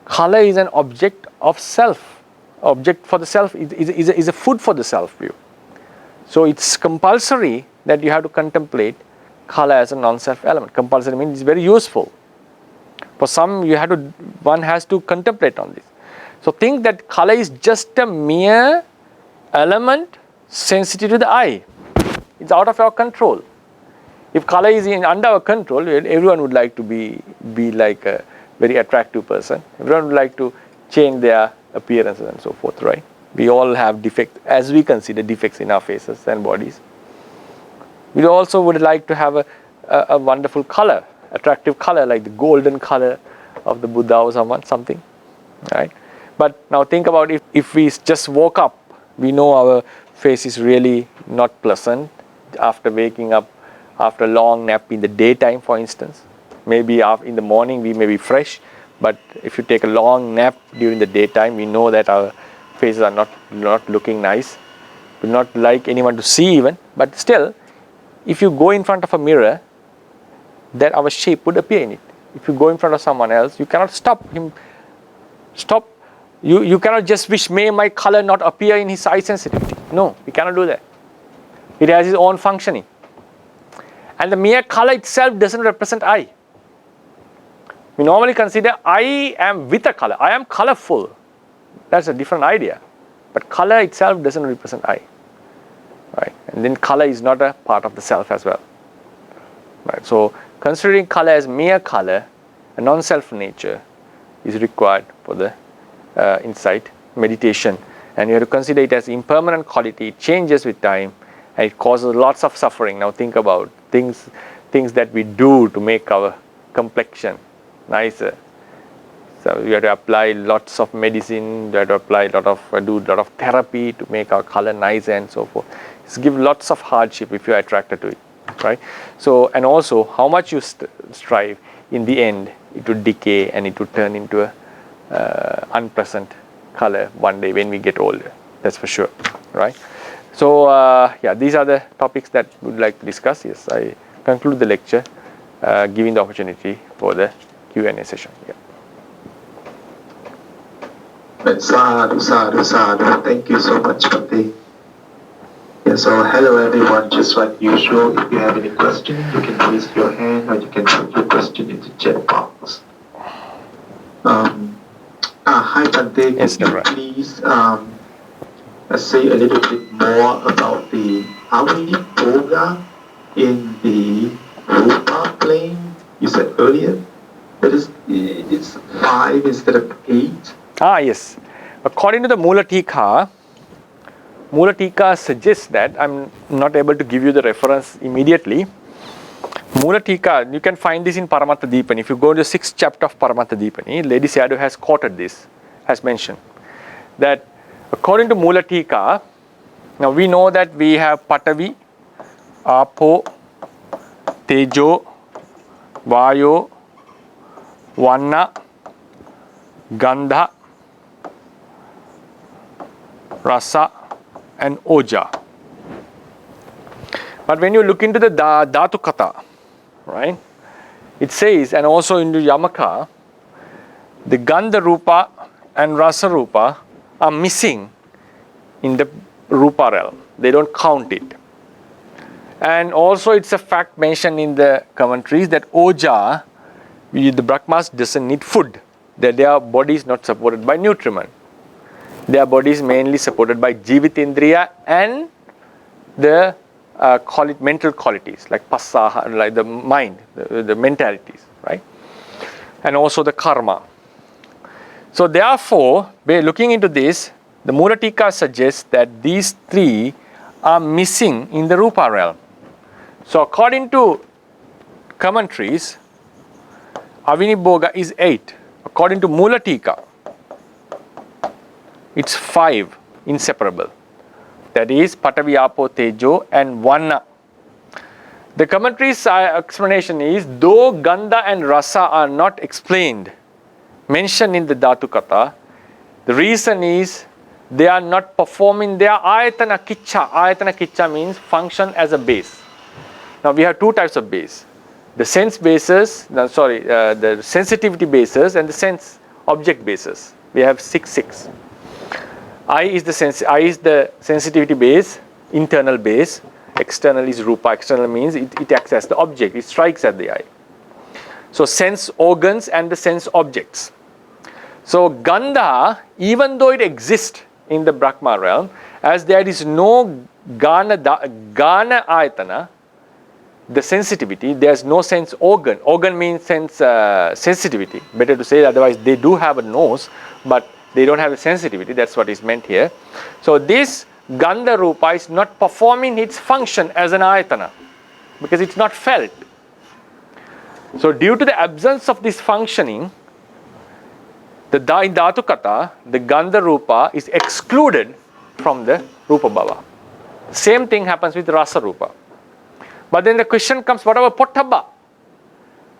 color is an object of self. Object for the self is a food for the self-view. So it's compulsory that you have to contemplate color as a non-self element. Compulsory means it's very useful. For some, one has to contemplate on this. So think that color is just a mere element sensitive to the eye. It's out of our control. If color is under our control, everyone would like to be like a very attractive person. Everyone would like to change their appearance and so forth, right? We all have defects, as we consider defects in our faces and bodies. We also would like to have a wonderful color, attractive color, like the golden color of the Buddha or something. right? But now think about if we just woke up, we know our face is really not pleasant after waking up after a long nap in the daytime, for instance. Maybe in the morning we may be fresh, but if you take a long nap during the daytime, we know that our faces are not looking nice. We not like anyone to see even, but still, if you go in front of a mirror, that our shape would appear in it. If you go in front of someone else, you cannot stop him. You cannot just wish, may my color not appear in his eye sensitivity. No, we cannot do that. It has its own functioning. And the mere color itself doesn't represent I. We normally consider I am with a color. I am colorful. That's a different idea. But color itself doesn't represent I. Right? And then color is not a part of the self as well. Right? So considering color as mere color, a non-self nature is required for the insight, meditation. And you have to consider it as impermanent quality. It changes with time and it causes lots of suffering. Now think about things that we do to make our complexion nicer. So we have to apply lots of medicine, we have to apply do a lot of therapy to make our color nicer and so forth. It's give lots of hardship if you are attracted to it, right? So, and also how much you strive, in the end it will decay and it will turn into a unpleasant color one day when we get older. That's for sure, right? So yeah, these are the topics that we would like to discuss. Yes, I conclude the lecture giving the opportunity for the Q&A session. Yeah. Sadhu, sadhu, sadhu. Thank you so much, Bhante. Yeah, so hello everyone, just like usual, if you have any question, you can raise your hand or you can put your question in the chat box. Hi Bhante, Yes, could you please say a little bit more about the how many bhoga in the Rupa plane you said earlier? That is, it's 5 instead of 8. Yes. According to the Mula Tika suggests that, I'm not able to give you the reference immediately. Mula Tika, you can find this in Paramattha Dipani. If you go to the 6th chapter of Paramattha Dipani, Lady Sayadaw has quoted this, has mentioned that according to Mula Tika, now we know that we have Patavi, Apo, Tejo, Vayo, Vanna, Gandha, Rasa and Oja. But when you look into the Dhatu Katha, right, it says, and also in the Yamaka, the Gandha Rupa and Rasa Rupa are missing in the Rupa realm. They don't count it. And also it's a fact mentioned in the commentaries that Oja, the Brahmas, doesn't need food. That their body is not supported by nutriment. Their body is mainly supported by Jivitindriya and the mental qualities like Passaha, like the mind, the mentalities, right? And also the karma. So therefore, by looking into this, the Mula Tika suggests that these 3 are missing in the Rupa realm. So according to commentaries, Avinibhoga is 8. According to Mula Tika, it's 5, inseparable. That is Patavi, Apo, Tejo and Vanna. The commentary's explanation is, though Gandha and Rasa are not explained, mentioned in the Dhatu Katha, the reason is they are not performing their Ayatana Kichcha. Ayatana Kichcha means function as a base. Now we have 2 types of base. The sense basis, the sensitivity basis and the sense object basis. We have 6. I is the sensitivity base, internal base. External is Rupa. External means it acts as the object. It strikes at the eye. So sense organs and the sense objects. So Gandha, even though it exists in the Brahma realm, as there is no Gana Ayatana, the sensitivity, there's no sense organ. Organ means sense sensitivity. Better to say, otherwise they do have a nose, but they don't have a sensitivity. That's what is meant here. So this Gandha Rupa is not performing its function as an ayatana because it's not felt. So due to the absence of this functioning, in Dhatu Kata, the Gandha Rupa is excluded from the Rupa Bhava. Same thing happens with Rasa Rupa. But then the question comes, what about Pottabha?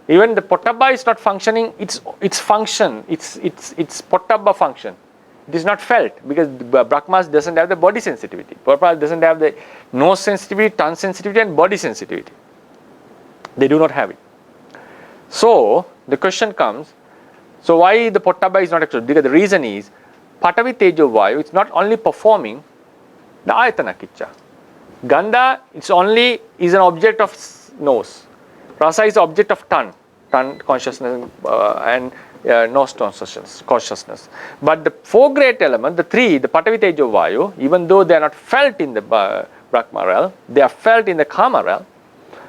Even the Pottabha is not functioning, its function, its Pottabha function. It is not felt because Brahmas doesn't have the body sensitivity. Pottabha doesn't have the nose sensitivity, tongue sensitivity and body sensitivity. They do not have it. So the question comes, so why the Pottabha is not excluded? Because the reason is, Patavi Tejo Vayu, it's not only performing the Ayatana Kicca. Gandha, it's only is an object of nose. Rasa is the object of tongue consciousness and nose consciousness. But the four great elements, the three, the Patavi Tejo Vayu, even though they are not felt in the Brahma realm, they are felt in the Kama realm,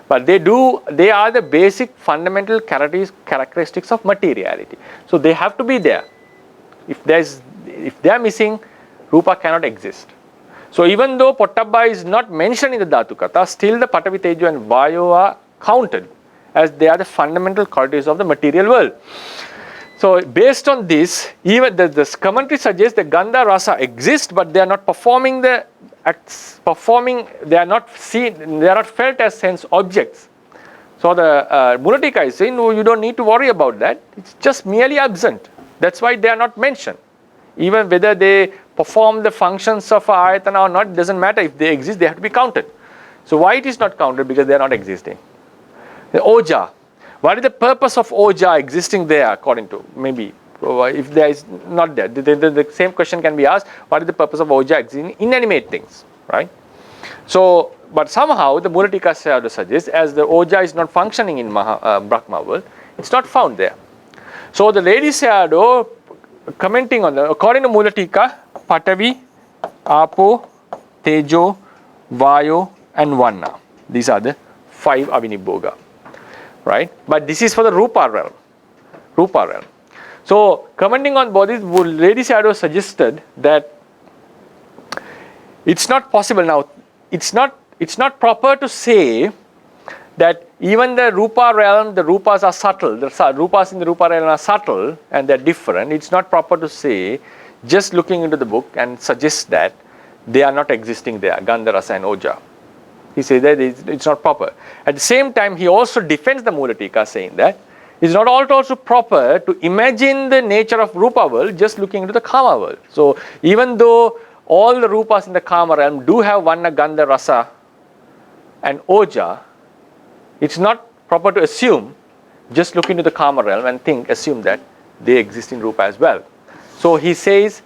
but they are the basic fundamental characteristics of materiality. So they have to be there. If they are missing, Rupa cannot exist. So even though Pottabha is not mentioned in the Dhatu Kata, still the Patavi, Tejo and Vayu are counted as they are the fundamental qualities of the material world. So based on this, even this commentary suggests that Gandha Rasa exist, but they are not performing they are not seen, they are not felt as sense objects. So the Mulatika is saying, no, you don't need to worry about that. It's just merely absent. That's why they are not mentioned. Even whether they perform the functions of Ayatana or not, it doesn't matter. If they exist, they have to be counted. So why it is not counted? Because they are not existing. The Oja. What is the purpose of Oja existing there according to, maybe, if there is not there. The same question can be asked, what is the purpose of Oja existing in inanimate things, right? So, but somehow the Mulatika suggests, as the Oja is not functioning in Brahma world, it's not found there. So the Lady Sayadaw, commenting on that, according to Mulatika, Patavi, Apo, Tejo, Vayu and Vanna. These are the 5 Avinibhoga. Right? But this is for the Rupa realm. So commenting on both these, Lady Sayadaw suggested that it's not possible now. It's not proper to say that even the Rupa realm, the Rupas are subtle. The Rupas in the Rupa realm are subtle and they're different. It's not proper to say, just looking into the book and suggest that they are not existing there, Gandha, Rasa and Oja. He says that it's not proper. At the same time, he also defends the Mulatika, saying that it's not also proper to imagine the nature of Rupa world just looking into the Kama world. So even though all the Rupas in the Kama realm do have Vanna, Gandha, Rasa and Oja, it's not proper to assume, just look into the Kama realm and assume that they exist in Rupa as well. So he says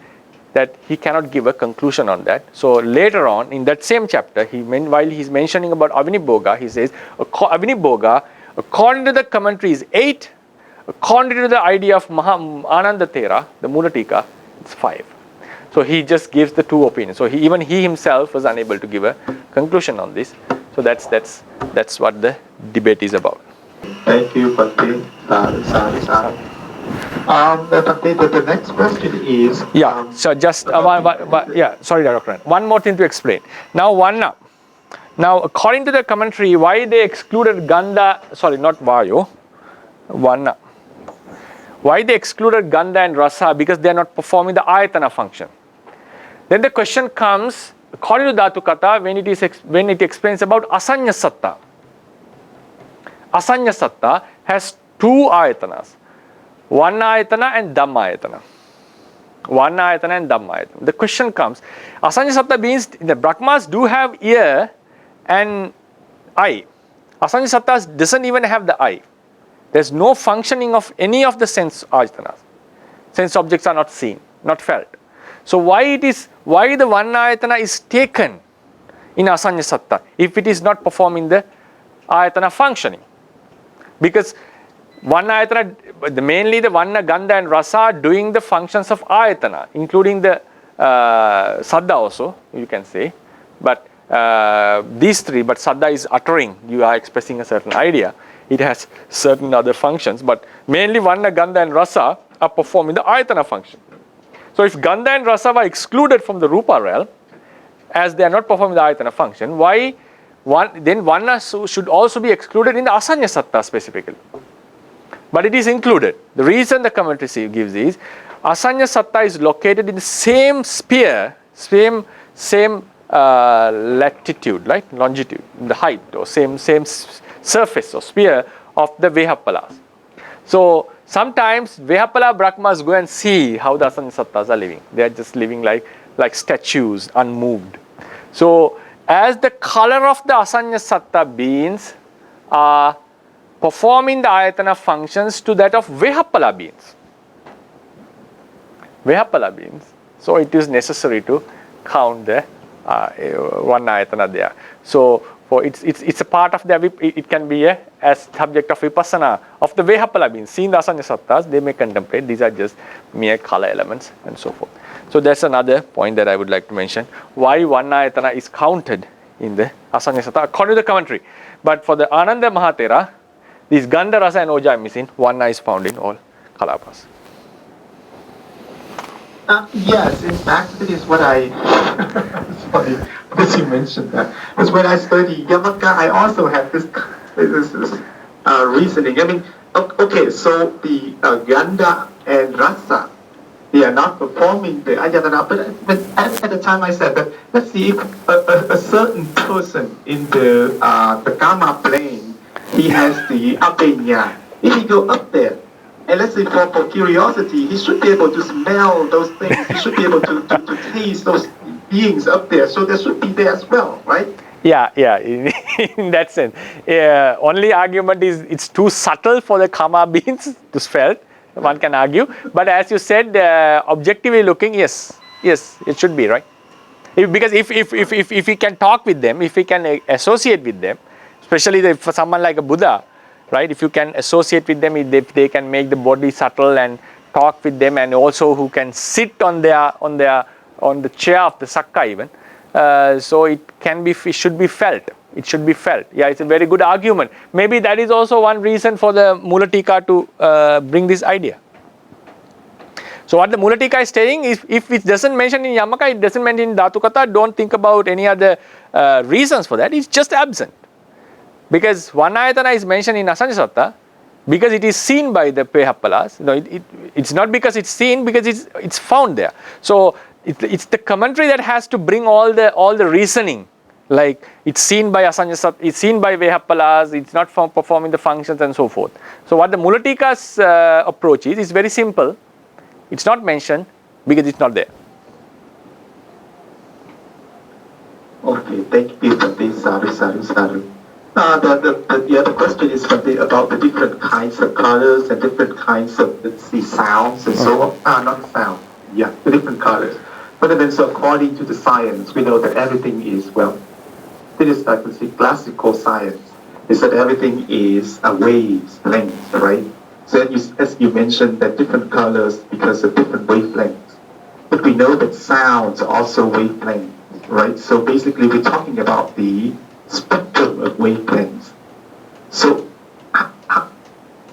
that he cannot give a conclusion on that. So later on in that same chapter, while he's mentioning about Avinibhoga, he says Avinibhoga, according to the commentary, is 8. According to the idea of Ananda Thera, the Mulatika, it's 5. So he just gives the 2 opinions. So even he himself was unable to give a conclusion on this. So that's what the debate is about. Thank you, Bhante. The next question is... Yeah, so just, sorry, Dr. One more thing to explain. Now, Vanna. Now, according to the commentary, why they excluded Gandha, sorry, not Vayu, Vanna. Why they excluded Gandha and Rasa? Because they are not performing the Ayatana function. Then the question comes, according to Dhatu Kata, when it explains about Asanya Satta. Asanya Satta has 2 Ayatanas. Vanna Ayatana and Dhamma Ayatana. Vanna Ayatana and Dhamma Ayatana. The question comes, Asanya Satta means the Brahmas do have ear and eye. Asanya Satta doesn't even have the eye. There's no functioning of any of the sense ayatanas. Sense objects are not seen, not felt. So why the Vanna Ayatana is taken in Asanya Satta if it is not performing the Ayatana functioning? Because Vanna Ayatana, mainly the Vanna, Gandha and Rasa are doing the functions of Ayatana, including the Saddha also, you can say. But these 3, but Saddha is uttering, you are expressing a certain idea. It has certain other functions, but mainly Vanna, Gandha and Rasa are performing the Ayatana function. So if Gandha and Rasa were excluded from the Rupa realm, as they are not performing the Ayatana function, then Vanna should also be excluded in the Asanya Satta specifically. But it is included. The reason the commentary gives is, Asanya Satta is located in the same sphere, same latitude, right? Longitude, the height, or same surface or sphere of the Vehapalas. So sometimes Vehapala Brahmas go and see how the Asanya Sattas are living. They are just living like statues, unmoved. So as the color of the Asanya Satta beings are performing the Ayatana functions to that of Vehapala beings. Vehapala beings. So it is necessary to count the one Ayatana there. So for it's a part of the, it can be as subject of vipassana of the Vehapala beings. Seeing the Asanya Sattas, they may contemplate. These are just mere color elements and so forth. So that's another point that I would like to mention. Why one Ayatana is counted in the Asanya Satta according to the commentary. But for the Ananda Mahathera, these Gandha, Rasa and Oja are missing. One is found in all Kalapas. Yes, in fact, it is what I, sorry, because you mentioned that. Because when I study Yamaka, I also have this reasoning. I mean, okay, so the Gandha and Rasa, they are not performing the Ayatana, but at the time I said that, let's see if a certain person in the Kama plane, he has the Apenya. If he go up there, and let's say for curiosity, he should be able to smell those things. He should be able to taste those beings up there. So they should be there as well, right? Yeah. In that sense, only argument is it's too subtle for the Kama beings to felt. One can argue, but as you said, objectively looking, yes, it should be right. Because if we can talk with them, if we can associate with them, especially for someone like a Buddha, right? If you can associate with them, if they can make the body subtle and talk with them, and also who can sit on the chair of the Sakka even, so it should be felt. It should be felt. Yeah, it's a very good argument. Maybe that is also one reason for the Mulatika to bring this idea. So what the Mulatika is saying is, if it doesn't mention in Yamaka, it doesn't mention in Dhatukatha, don't think about any other reasons for that. It's just absent. Because one Ayatana is mentioned in Asanya Satta, because it is seen by the Vehapalas. No, it's not because it's seen, because it's found there. So it's the commentary that has to bring all the reasoning. Like it's seen by Asanya Satta, it's seen by Vehapalas, it's not performing the functions and so forth. So what the Mulatika's approach is very simple. It's not mentioned because it's not there. Okay, thank you for this. Sorry. The other question is about the different kinds of colors and different kinds of sounds and so on. Not sound. Yeah, the different colors. But then, so according to the science, we know that everything is, well, this is like the classical science, is that everything is a waves, length, right? So as you mentioned, that different colors because of different wavelengths. But we know that sounds are also wavelengths, right? So basically we're talking about the spectrum of wavelengths. So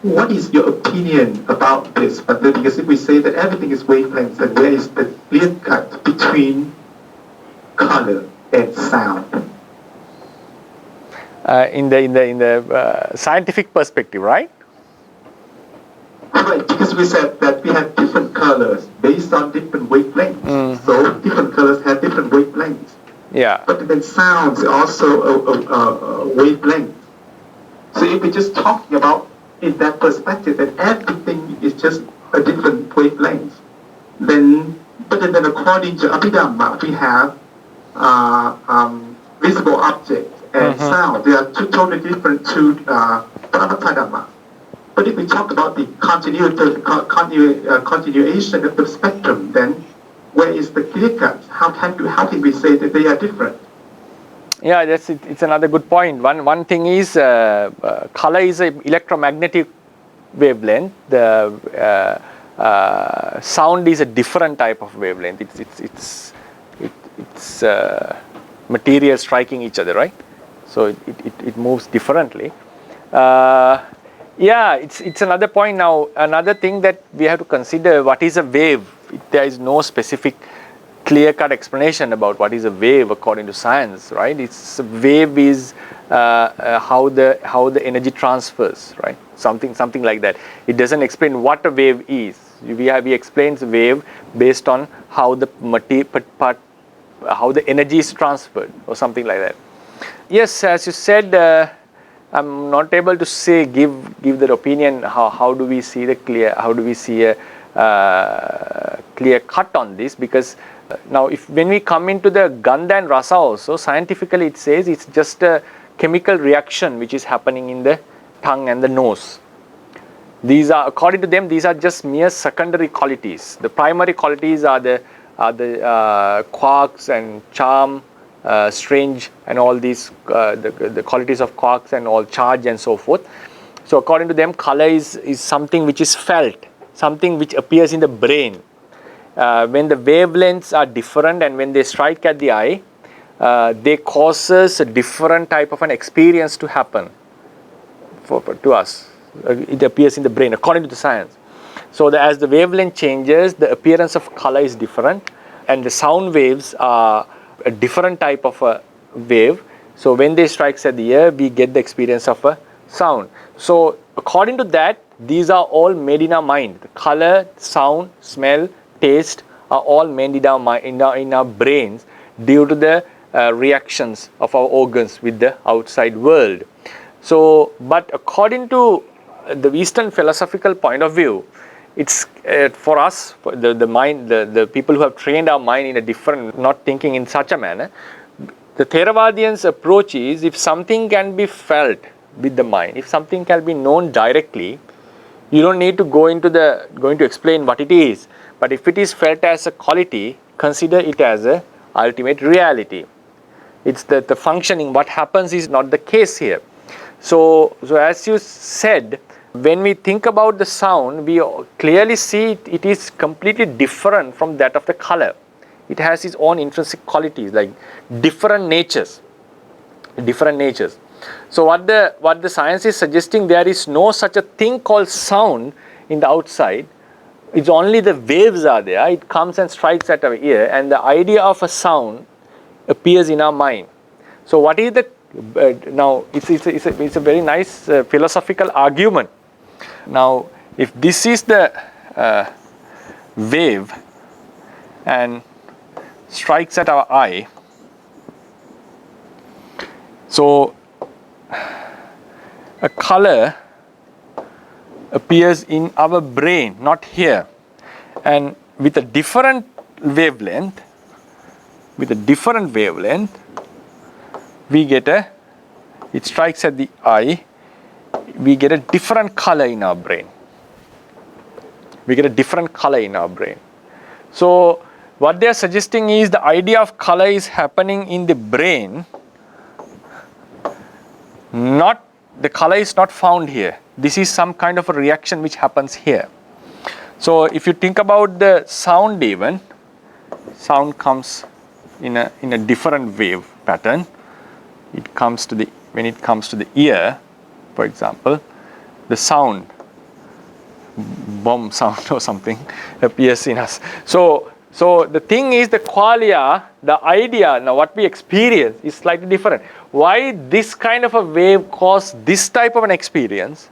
what is your opinion about this? Because if we say that everything is wavelengths, then where is the clear cut between color and sound? In the scientific perspective, right? Right, because we said that we have different colors based on different wavelengths. Mm-hmm. So different colors have different wavelengths. Yeah. But then sounds are also a wavelength. So if we're just talking about in that perspective that everything is just a different wavelength, then according to Abhidhamma we have visible objects and sound. They are two totally different to Paramatadhamma. But if we talk about the continuation of the spectrum, then where is the clear cut? How can we say that they are different? Yeah, it's another good point. One thing is color is an electromagnetic wavelength. The sound is a different type of wavelength. It's material striking each other, right? So it moves differently. Yeah, it's another point now. Another thing that we have to consider: what is a wave? There is no specific clear-cut explanation about what is a wave according to science, right? It's a wave is how the energy transfers, right? Something like that. It doesn't explain what a wave is. We explain wave based on how the how the energy is transferred or something like that. Yes, as you said, I'm not able to give that opinion. How do we see a clear cut on this? Because now when we come into the Gandha and Rasa also, scientifically it says it's just a chemical reaction which is happening in the tongue and the nose. These are, according to them, these are just mere secondary qualities. The primary qualities are the quarks and charm, strange, and all these the qualities of quarks and all, charge and so forth. So according to them, color is something which is felt, something which appears in the brain. When the wavelengths are different and when they strike at the eye, they causes a different type of an experience to happen to us. It appears in the brain according to the science. So as the wavelength changes, the appearance of color is different, and the sound waves are a different type of a wave. So when they strikes at the ear, we get the experience of a sound. So according to that, these are all made in our mind. The color, sound, smell, taste are all made in our brains due to the reactions of our organs with the outside world. So, but according to the Eastern philosophical point of view, it's for us, for the mind, the people who have trained our mind in a different, not thinking in such a manner. The Theravadians' approach is, if something can be felt with the mind, if something can be known directly, you don't need to going to explain what it is. But if it is felt as a quality, consider it as a ultimate reality. It's the functioning. What happens is not the case here. So as you said, when we think about the sound, we clearly see it is completely different from that of the color. It has its own intrinsic qualities, like different natures. So what the science is suggesting, there is no such a thing called sound in the outside. It's only the waves are there. It comes and strikes at our ear, and the idea of a sound appears in our mind. So what is the now it's a very nice philosophical argument. Now if this is the wave and strikes at our eye, so a color appears in our brain, not here, and with a different wavelength, we get it strikes at the eye, we get a different color in our brain. So what they are suggesting is the idea of color is happening in the brain, not the color is not found here. This is some kind of a reaction which happens here. So if you think about the sound, even sound comes in a different wave pattern. When it comes to the ear, for example, the sound, bomb sound or something appears in us. So the thing is, the qualia, the idea, now what we experience is slightly different. Why this kind of a wave causes this type of an experience,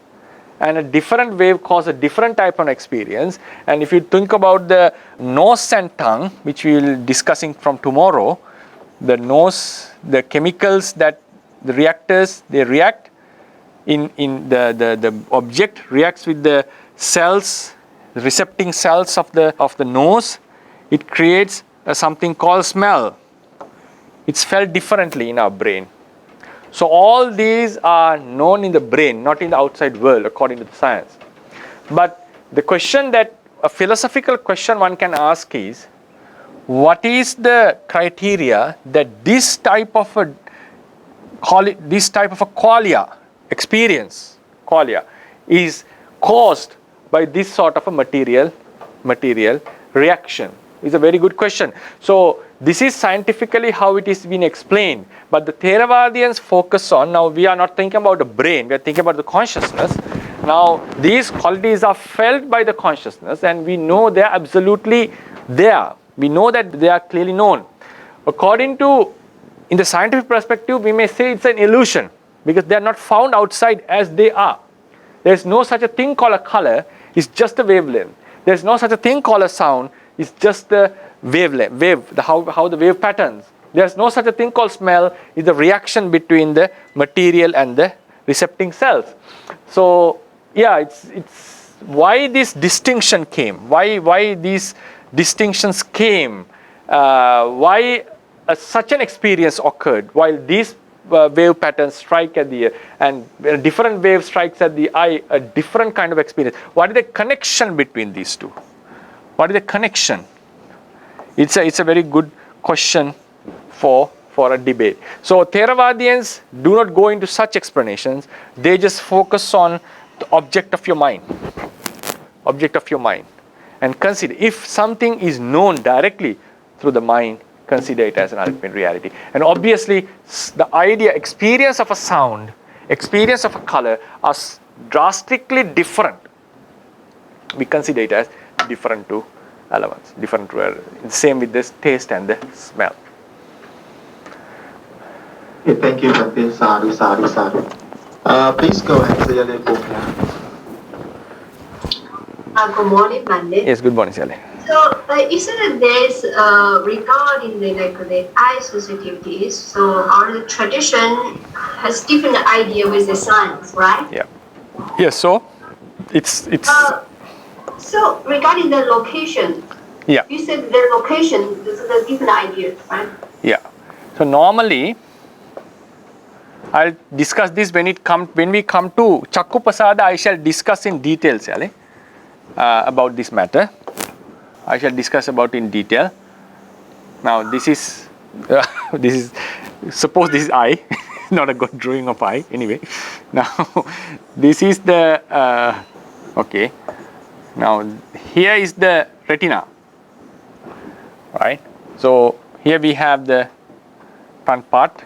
and a different wave causes a different type of an experience? And if you think about the nose and tongue, which we will be discussing from tomorrow, the nose, the chemicals that the reactors, they react in the object reacts with the cells, the recepting cells of the nose. It creates something called smell. It's felt differently in our brain. So all these are known in the brain, not in the outside world, according to the science. But the question that, a philosophical question one can ask is, what is the criteria that this type of a qualia experience, qualia, is caused by this sort of a material reaction? Is a very good question. So this is scientifically how it is being explained. But the Theravadians focus on, now we are not thinking about the brain, we are thinking about the consciousness. Now these qualities are felt by the consciousness, and we know they are absolutely there. We know that they are clearly known. According to, in the scientific perspective, we may say it's an illusion, because they are not found outside as they are. There is no such a thing called a color, it's just a wavelength. There's no such a thing called a sound. It's just the how the wave patterns. There's no such a thing called smell. It's the reaction between the material and the recepting cells. So yeah, it's why this distinction came. Why these distinctions came. Why such an experience occurred while these wave patterns strike at the ear and a different wave strikes at the eye, a different kind of experience. What is the connection between these two? What is the connection? It's a very good question for a debate. So Theravadians do not go into such explanations. They just focus on the object of your mind. Object of your mind. And consider if something is known directly through the mind, consider it as an ultimate reality. And obviously, the idea, experience of a sound, experience of a color are drastically different. We consider it as different two elements, different to same with this taste and the smell. Okay, thank you, Bhante. Sadhu, sadhu, sadhu. Please go ahead, Sayale Pokhya. Good morning, Bhante. Yes, good morning, Sayale. So, isn't there's regarding the eye sensitivities? So, our tradition has different idea with the science, right? Yeah. Yes. So, it's. So regarding the location. Yeah. You said the location. This is a different idea, right? Yeah. So normally, I'll discuss this when we come to Chakkuprasada. I shall discuss in detail, about this matter. I shall discuss about in detail. Now this is suppose this is eye, not a good drawing of eye. Anyway, now this is the okay. Now here is the retina, right? So here we have the front part.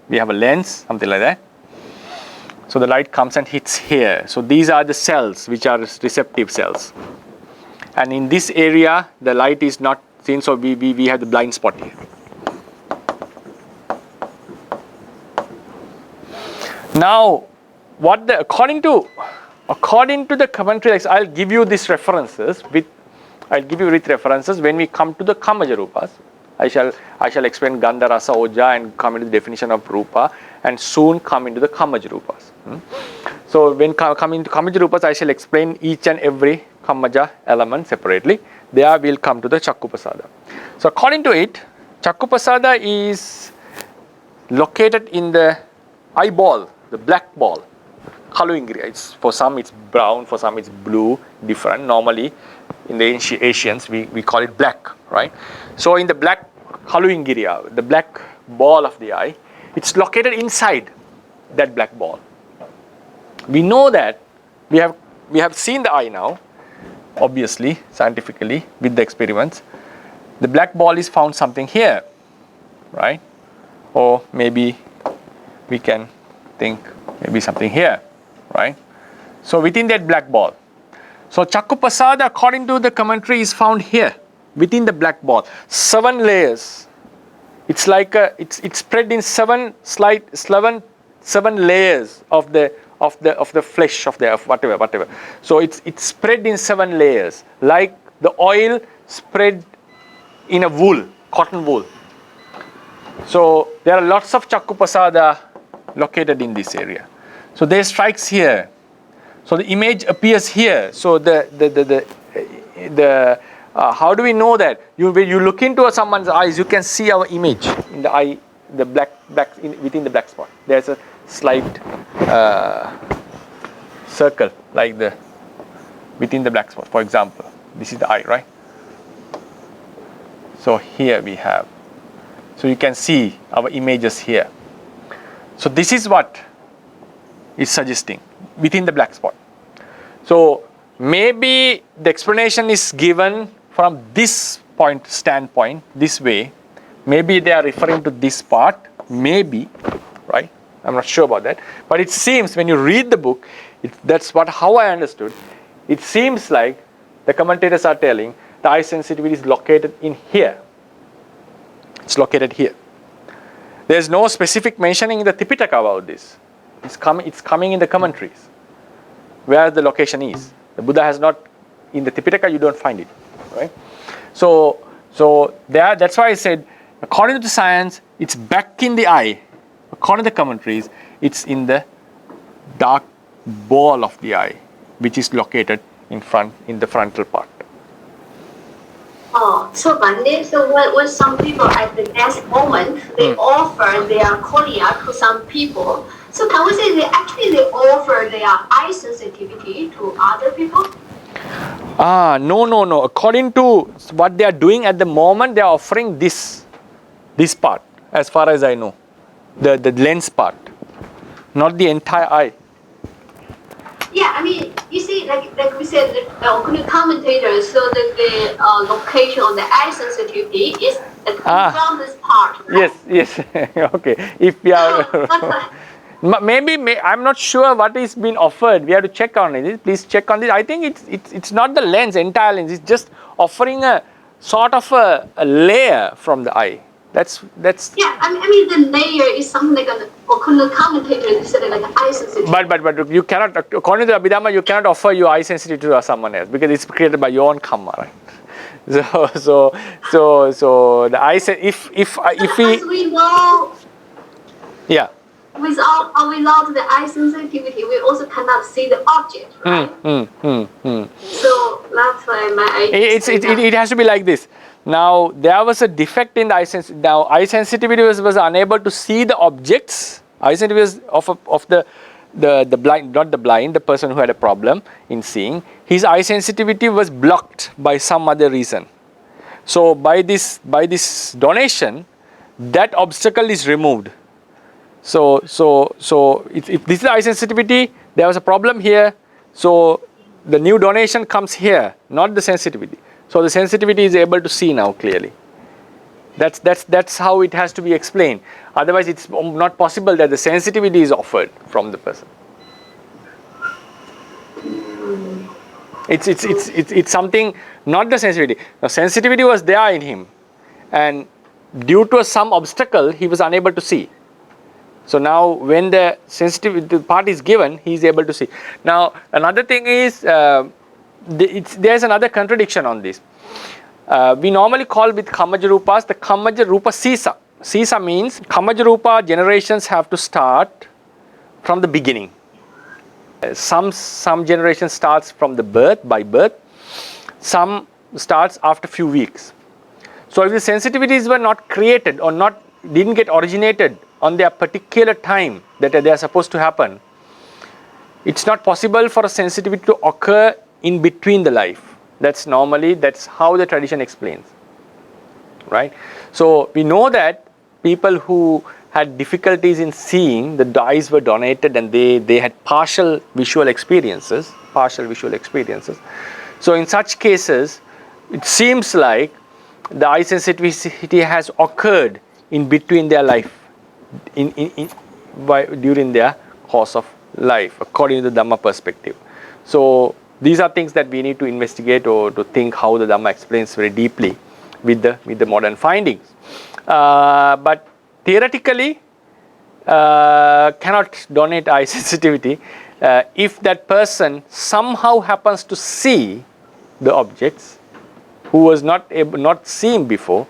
We have a lens, something like that. So the light comes and hits here. So these are the cells which are receptive cells. And in this area, the light is not seen, so we have the blind spot here. Now, according to the commentary, I'll give you these references when we come to the Kamaja Rupas. I shall explain Gandha Rasa Oja and come into the definition of Rupa and soon come into the Kamaja Rupas. So when coming to Kamaja Rupas, I shall explain each and every Kamaja element separately. There we'll come to the Chakkuprasada. So according to it, Chakkuprasada is located in the eyeball, the black ball. Kaluyingriya. For some it's brown, for some it's blue, different. Normally in the Asians we call it black, right? So in the black Kaluyingriya, the black ball of the eye, it's located inside that black ball. We know that we have seen the eye now, obviously, scientifically, with the experiments. The black ball is found something here, right? Or maybe we can think maybe something here, right? So within that black ball. So Chakkuprasada, according to the commentary, is found here, within the black ball. 7 layers. It's like it's spread in 7 layers of the flesh of whatever. So it's spread in 7 layers, like the oil spread in a wool, cotton wool. So there are lots of Chakkuprasada located in this area. So there strikes here. So the image appears here. So how do we know that? When you look into someone's eyes, you can see our image in the eye, the within the black spot. There's a slight circle like within the black spot. For example, this is the eye, right? So here we have. So you can see our images here. So this is what is suggesting within the black spot. So maybe the explanation is given from this standpoint, this way. Maybe they are referring to this part, maybe, right? I'm not sure about that. But it seems when you read the book, that's how I understood. It seems like the commentators are telling the eye sensitivity is located in here. It's located here. There's no specific mentioning in the Tipitaka about this. It's coming in the commentaries where the location is. The Buddha has not in the Tipitaka you don't find it, right? So that's why I said, according to the science, it's back in the eye. According to the commentaries, it's in the dark ball of the eye, which is located in the frontal part. Oh, so Bande, so when some people at the last moment, they offer their cornea to some people. So can we say they offer their eye sensitivity to other people? No. According to what they are doing at the moment, they are offering this part, as far as I know, the lens part, not the entire eye. Yeah, I mean, you see, like we said, the commentators, so that the location of the eye sensitivity is from this part. Right? Yes. Okay. If we are maybe I'm not sure what is being offered. We have to check on it. Please check on this. I think it's not the lens, entire lens. It's just offering a sort of a layer from the eye. That's. Yeah, I mean the layer is something like according to the commentators, said like eye sensitivity. But you cannot, according to the Abhidhamma, you cannot offer your eye sensitivity to someone else because it's created by your own karma, right? So the eye if we. As we know. Yeah. Without the eye sensitivity, we also cannot see the object, right? So that's why my eye. It has to be like this. Now there was a defect in the eye sensitivity. Now eye sensitivity was unable to see the objects. Eye sensitivity was of the blind, not the blind, the person who had a problem in seeing. His eye sensitivity was blocked by some other reason. So by this donation, that obstacle is removed. So if this is eye sensitivity, there was a problem here. So the new donation comes here, not the sensitivity. So the sensitivity is able to see now clearly. That's how it has to be explained. Otherwise, it's not possible that the sensitivity is offered from the person. It's something, not the sensitivity. The sensitivity was there in him, and due to some obstacle, he was unable to see. So now when the sensitivity part is given, he is able to see. Now another thing is, there's another contradiction on this. We normally call with Kamaja Rupas the Kamaja Rupa Sisa. Sisa means Kamaja Rupa generations have to start from the beginning. Some generation starts from the by birth. Some starts after few weeks. So if the sensitivities were not created or didn't get originated on their particular time that they are supposed to happen, it's not possible for a sensitivity to occur in between the life. That's how the tradition explains, right? So we know that people who had difficulties in seeing, the eyes were donated and they had partial visual experiences. So in such cases, it seems like the eye sensitivity has occurred in between their life, during their course of life, according to the Dhamma perspective. So these are things that we need to investigate or to think how the Dhamma explains very deeply with the modern findings. But theoretically, cannot donate eye sensitivity if that person somehow happens to see the objects who was not seen before.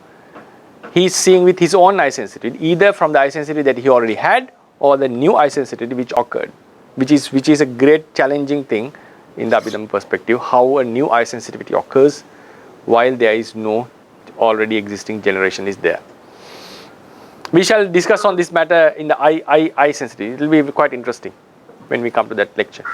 He's seeing with his own eye sensitivity, either from the eye sensitivity that he already had or the new eye sensitivity which occurred, which is a great challenging thing in the Abhidhamma perspective, how a new eye sensitivity occurs while there is no already existing generation is there. We shall discuss on this matter in the eye sensitivity. It will be quite interesting when we come to that lecture.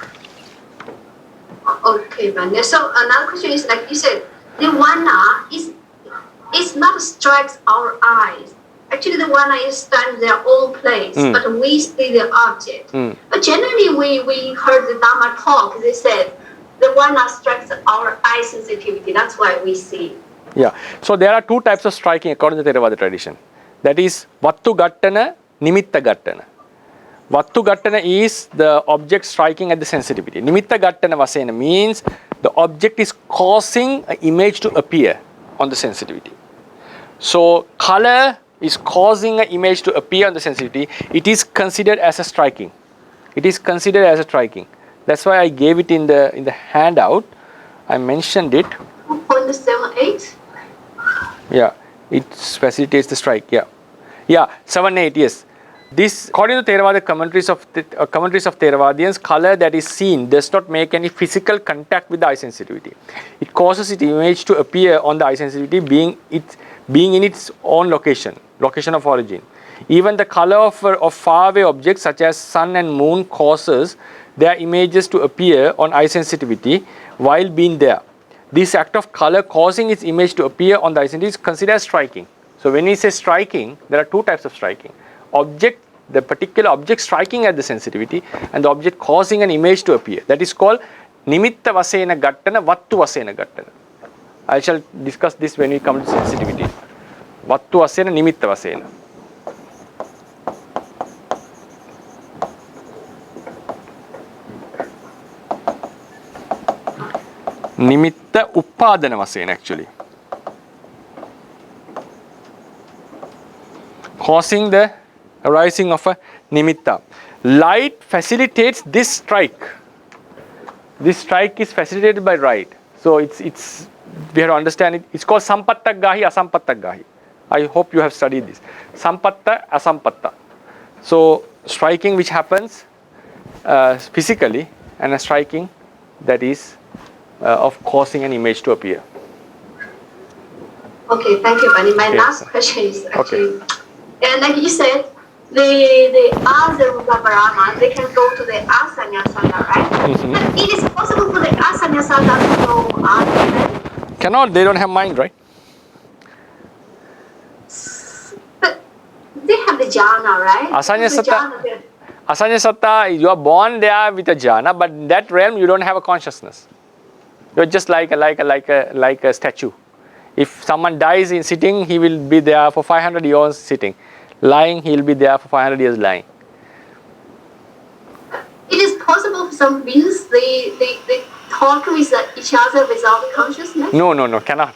Okay, Bande. So another question is, like you said, the vana is not strikes our eyes. Actually, the vana is stand in their own place, but we see the object. But generally, we heard the Dhamma talk. They said the vana strikes our eye sensitivity. That's why we see. Yeah. So there are two types of striking according to Theravada tradition. That is Vattu Gattana, Nimitta Gattana. Vattu Gattana is the object striking at the sensitivity. Nimitta Gattana Vasena means the object is causing an image to appear on the sensitivity. So color is causing an image to appear on the sensitivity. It is considered as a striking. That's why I gave it in the handout. I mentioned it. 2.78. Yeah, it facilitates the strike. Yeah, 7-8. Yes, this according to Theravada commentaries of Theravadians, color that is seen does not make any physical contact with the eye sensitivity. It causes its image to appear on the eye sensitivity, being in its own location of origin. Even the color of faraway objects such as sun and moon causes their images to appear on eye sensitivity while being there. This act of color causing its image to appear on the eye sensitivity is considered striking. So when we say striking, there are two types of striking. The particular object striking at the sensitivity, and the object causing an image to appear. That is called nimitta vasena gattana, vattu vasena gattana. I shall discuss this when we come to sensitivity. Vattu vasena, nimitta vasena. Nimitta uppadana vasena actually. Causing the arising of a nimitta. Light facilitates this strike. This strike is facilitated by light. So we have to understand it. It's called sampattagahi, asampattagahi. I hope you have studied this. Sampatta, asampatta. So striking which happens physically, and a striking that is of causing an image to appear. Okay, thank you, Pani. My last question is actually, and like you said, the other Rupa Brahma, they can go to the Asanya Sada, right? Mm-hmm. But it is possible for the Asanya Sada to go other than? Cannot, they don't have mind, right? But they have the jhana, right? Asanya The Satta, jhana, they- Asanya Satta, you are born there with a jhana, but in that realm you don't have a consciousness. You're just like a statue. If someone dies in sitting, he will be there for 500 years sitting. Lying, he will be there for 500 years lying. It is possible for some beings, they talk with each other without consciousness? No, cannot.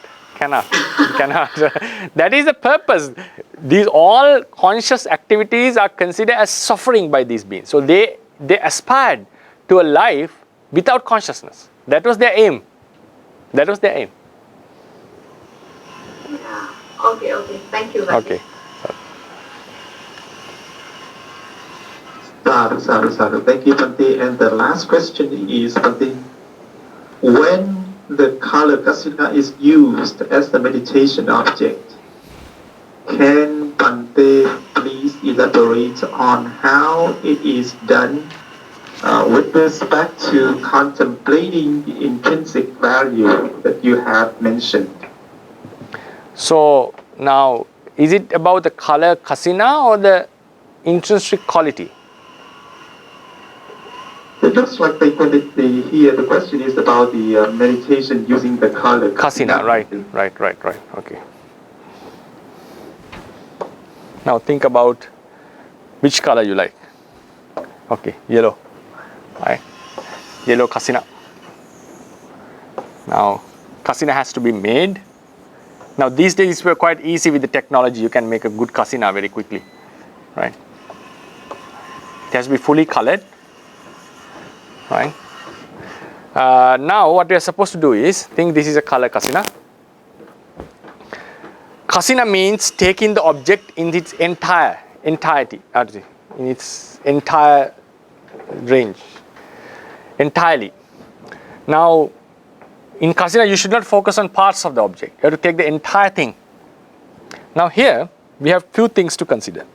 That is the purpose. These all conscious activities are considered as suffering by these beings. So they aspired to a life without consciousness. That was their aim. Yeah. Okay. Thank you. Okay. Sadhu. Thank you, Bhante. And the last question is, Bhante, when the color kasina is used as the meditation object, can Bhante please elaborate on how it is done with respect to contemplating the intrinsic value that you have mentioned? So now, is it about the color kasina or the intrinsic quality? It looks like here the question is about the meditation using the color Kasina, right. Okay. Now think about which color you like. Okay, yellow. Right. Yellow kasina. Now, kasina has to be made. Now these days we're quite easy with the technology. You can make a good kasina very quickly, right? It has to be fully colored, right? Now what we are supposed to do is, think this is a color kasina. Kasina means taking the object in its entirety, in its entire range, entirely. Now, in kasina, you should not focus on parts of the object. You have to take the entire thing. Now here, we have few things to consider.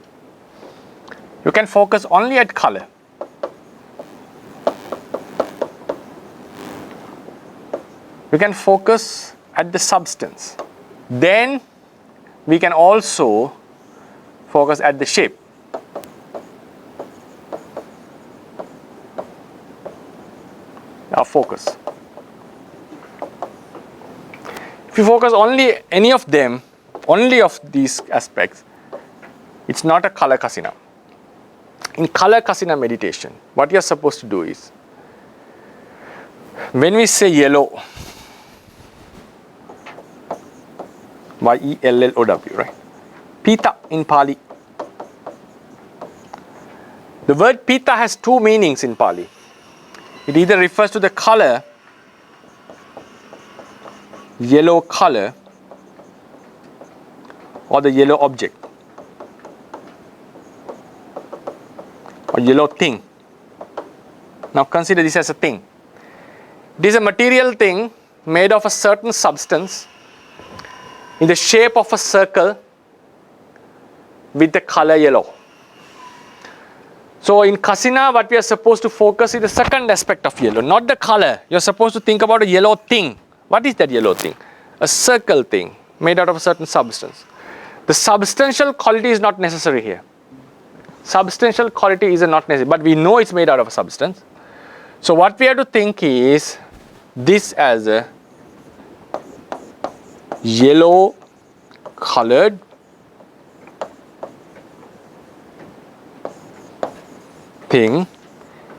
You can focus only at color. You can focus at the substance. Then we can also focus at the shape. Our focus. If you focus only any of them, only of these aspects, it's not a color kasina. In color kasina meditation, what you're supposed to do is, when we say yellow, Y-E-L-L-O-W, right? Pita in Pali. The word pita has two meanings in Pali. It either refers to the color yellow color or the yellow object or yellow thing. Now consider this as a thing. It is a material thing made of a certain substance in the shape of a circle with the color yellow. So in Kasina, what we are supposed to focus is the second aspect of yellow, not the color. You are supposed to think about a yellow thing. What is that yellow thing? A circle thing made out of a certain substance. The substantial quality is not necessary here. Substantial quality is not necessary, but we know it's made out of a substance. So what we have to think is this as a yellow colored thing.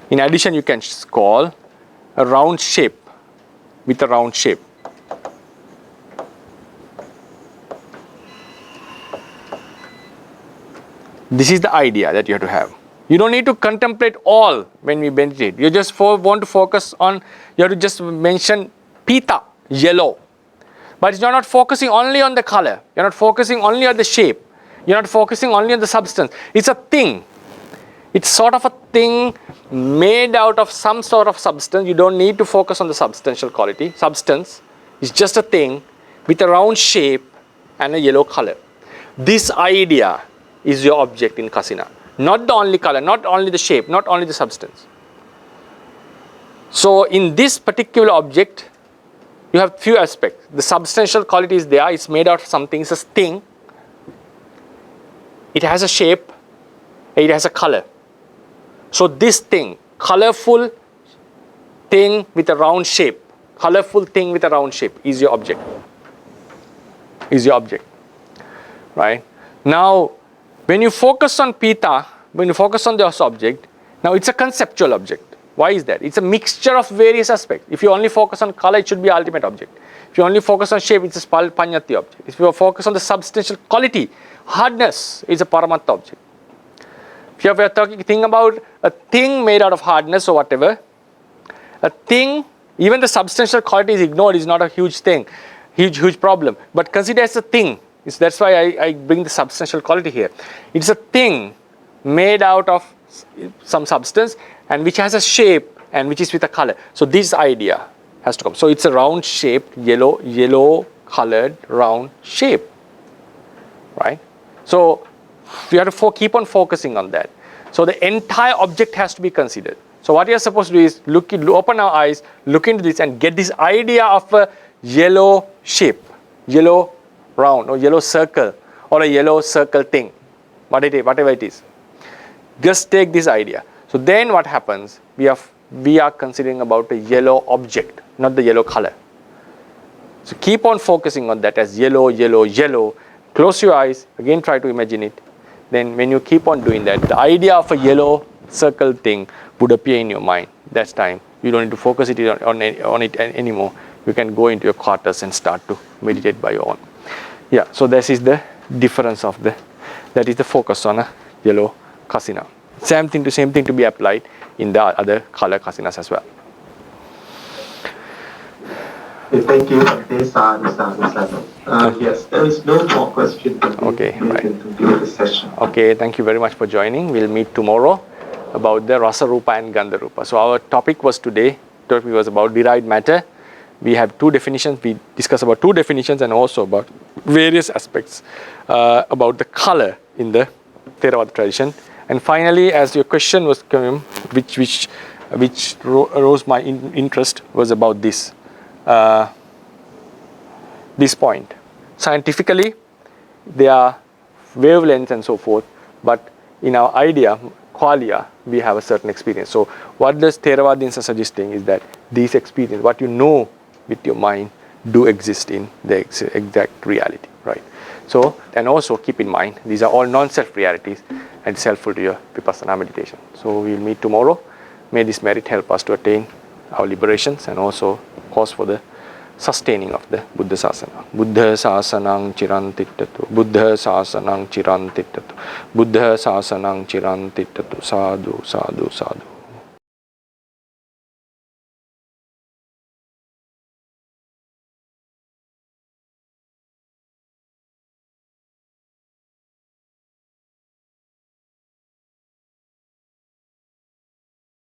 In addition, you can call a round shape with a round shape. This is the idea that you have to have. You don't need to contemplate all when we meditate. You just want to focus on, you have to just mention pita, yellow. But you're not focusing only on the color. You're not focusing only on the shape. You're not focusing only on the substance. It's a thing. It's sort of a thing made out of some sort of substance. You don't need to focus on the substantial quality. Substance is just a thing with a round shape and a yellow color. This idea is your object in Kasina. Not the only color, not only the shape, not only the substance. So in this particular object, you have few aspects. The substantial quality is there. It's made out of something. It's a thing. It has a shape. It has a color. So this thing, colorful thing with a round shape, colorful thing with a round shape is your object. Is your object. Right? Now, when you focus on pita, when you focus on this object, now it's a conceptual object. Why is that? It's a mixture of various aspects. If you only focus on color, it should be ultimate object. If you only focus on shape, it's a panyati object. If you focus on the substantial quality, hardness, it's a paramatta object. If you are talking thing about a thing made out of hardness or whatever, a thing, even the substantial quality is ignored, is not a huge thing, huge problem. But consider as a thing. That's why I bring the substantial quality here. It's a thing made out of some substance and which has a shape and which is with a color. So this idea has to come. So it's a round shaped, yellow colored round shape. Right? So we have to keep on focusing on that. So the entire object has to be considered. So what you're supposed to do is open our eyes, look into this and get this idea of a yellow shape, yellow round or yellow circle or a yellow circle thing, whatever it is. Just take this idea. So then what happens? We are considering about a yellow object, not the yellow color. So keep on focusing on that as yellow, yellow, yellow. Close your eyes, again try to imagine it. Then when you keep on doing that, the idea of a yellow circle thing would appear in your mind. That's time. You don't need to focus it on it anymore. You can go into your quarters and start to meditate by your own. Yeah, so this is the difference of that is the focus on a yellow kasina. Same thing to be applied in the other color kasinas as well. Thank you. Yes, there is no more question. Okay, right. To conclude the session. Okay, thank you very much for joining. We'll meet tomorrow about the Rasa Rupa and Gandha Rupa. So our topic was about derived matter. We have two definitions. We discussed about two definitions and also about various aspects about the color in the Theravada tradition. And finally, as your question was coming, which rose my interest, was about this point. Scientifically, there are wavelengths and so forth, but in our idea, qualia, we have a certain experience. So what the Theravadins are suggesting is that these experiences, what you know with your mind, do exist in the exact reality, right? So, and also keep in mind, these are all non-self realities and it's helpful to your vipassana meditation. So we'll meet tomorrow. May this merit help us to attain our liberations and also cause for the sustaining of the Buddha Sasana. Buddha Sasanang Chirantittatu. Buddha Sasanang Chirantittatu. Buddha Sasanang Chirantittatu. Sadhu, sadhu, sadhu.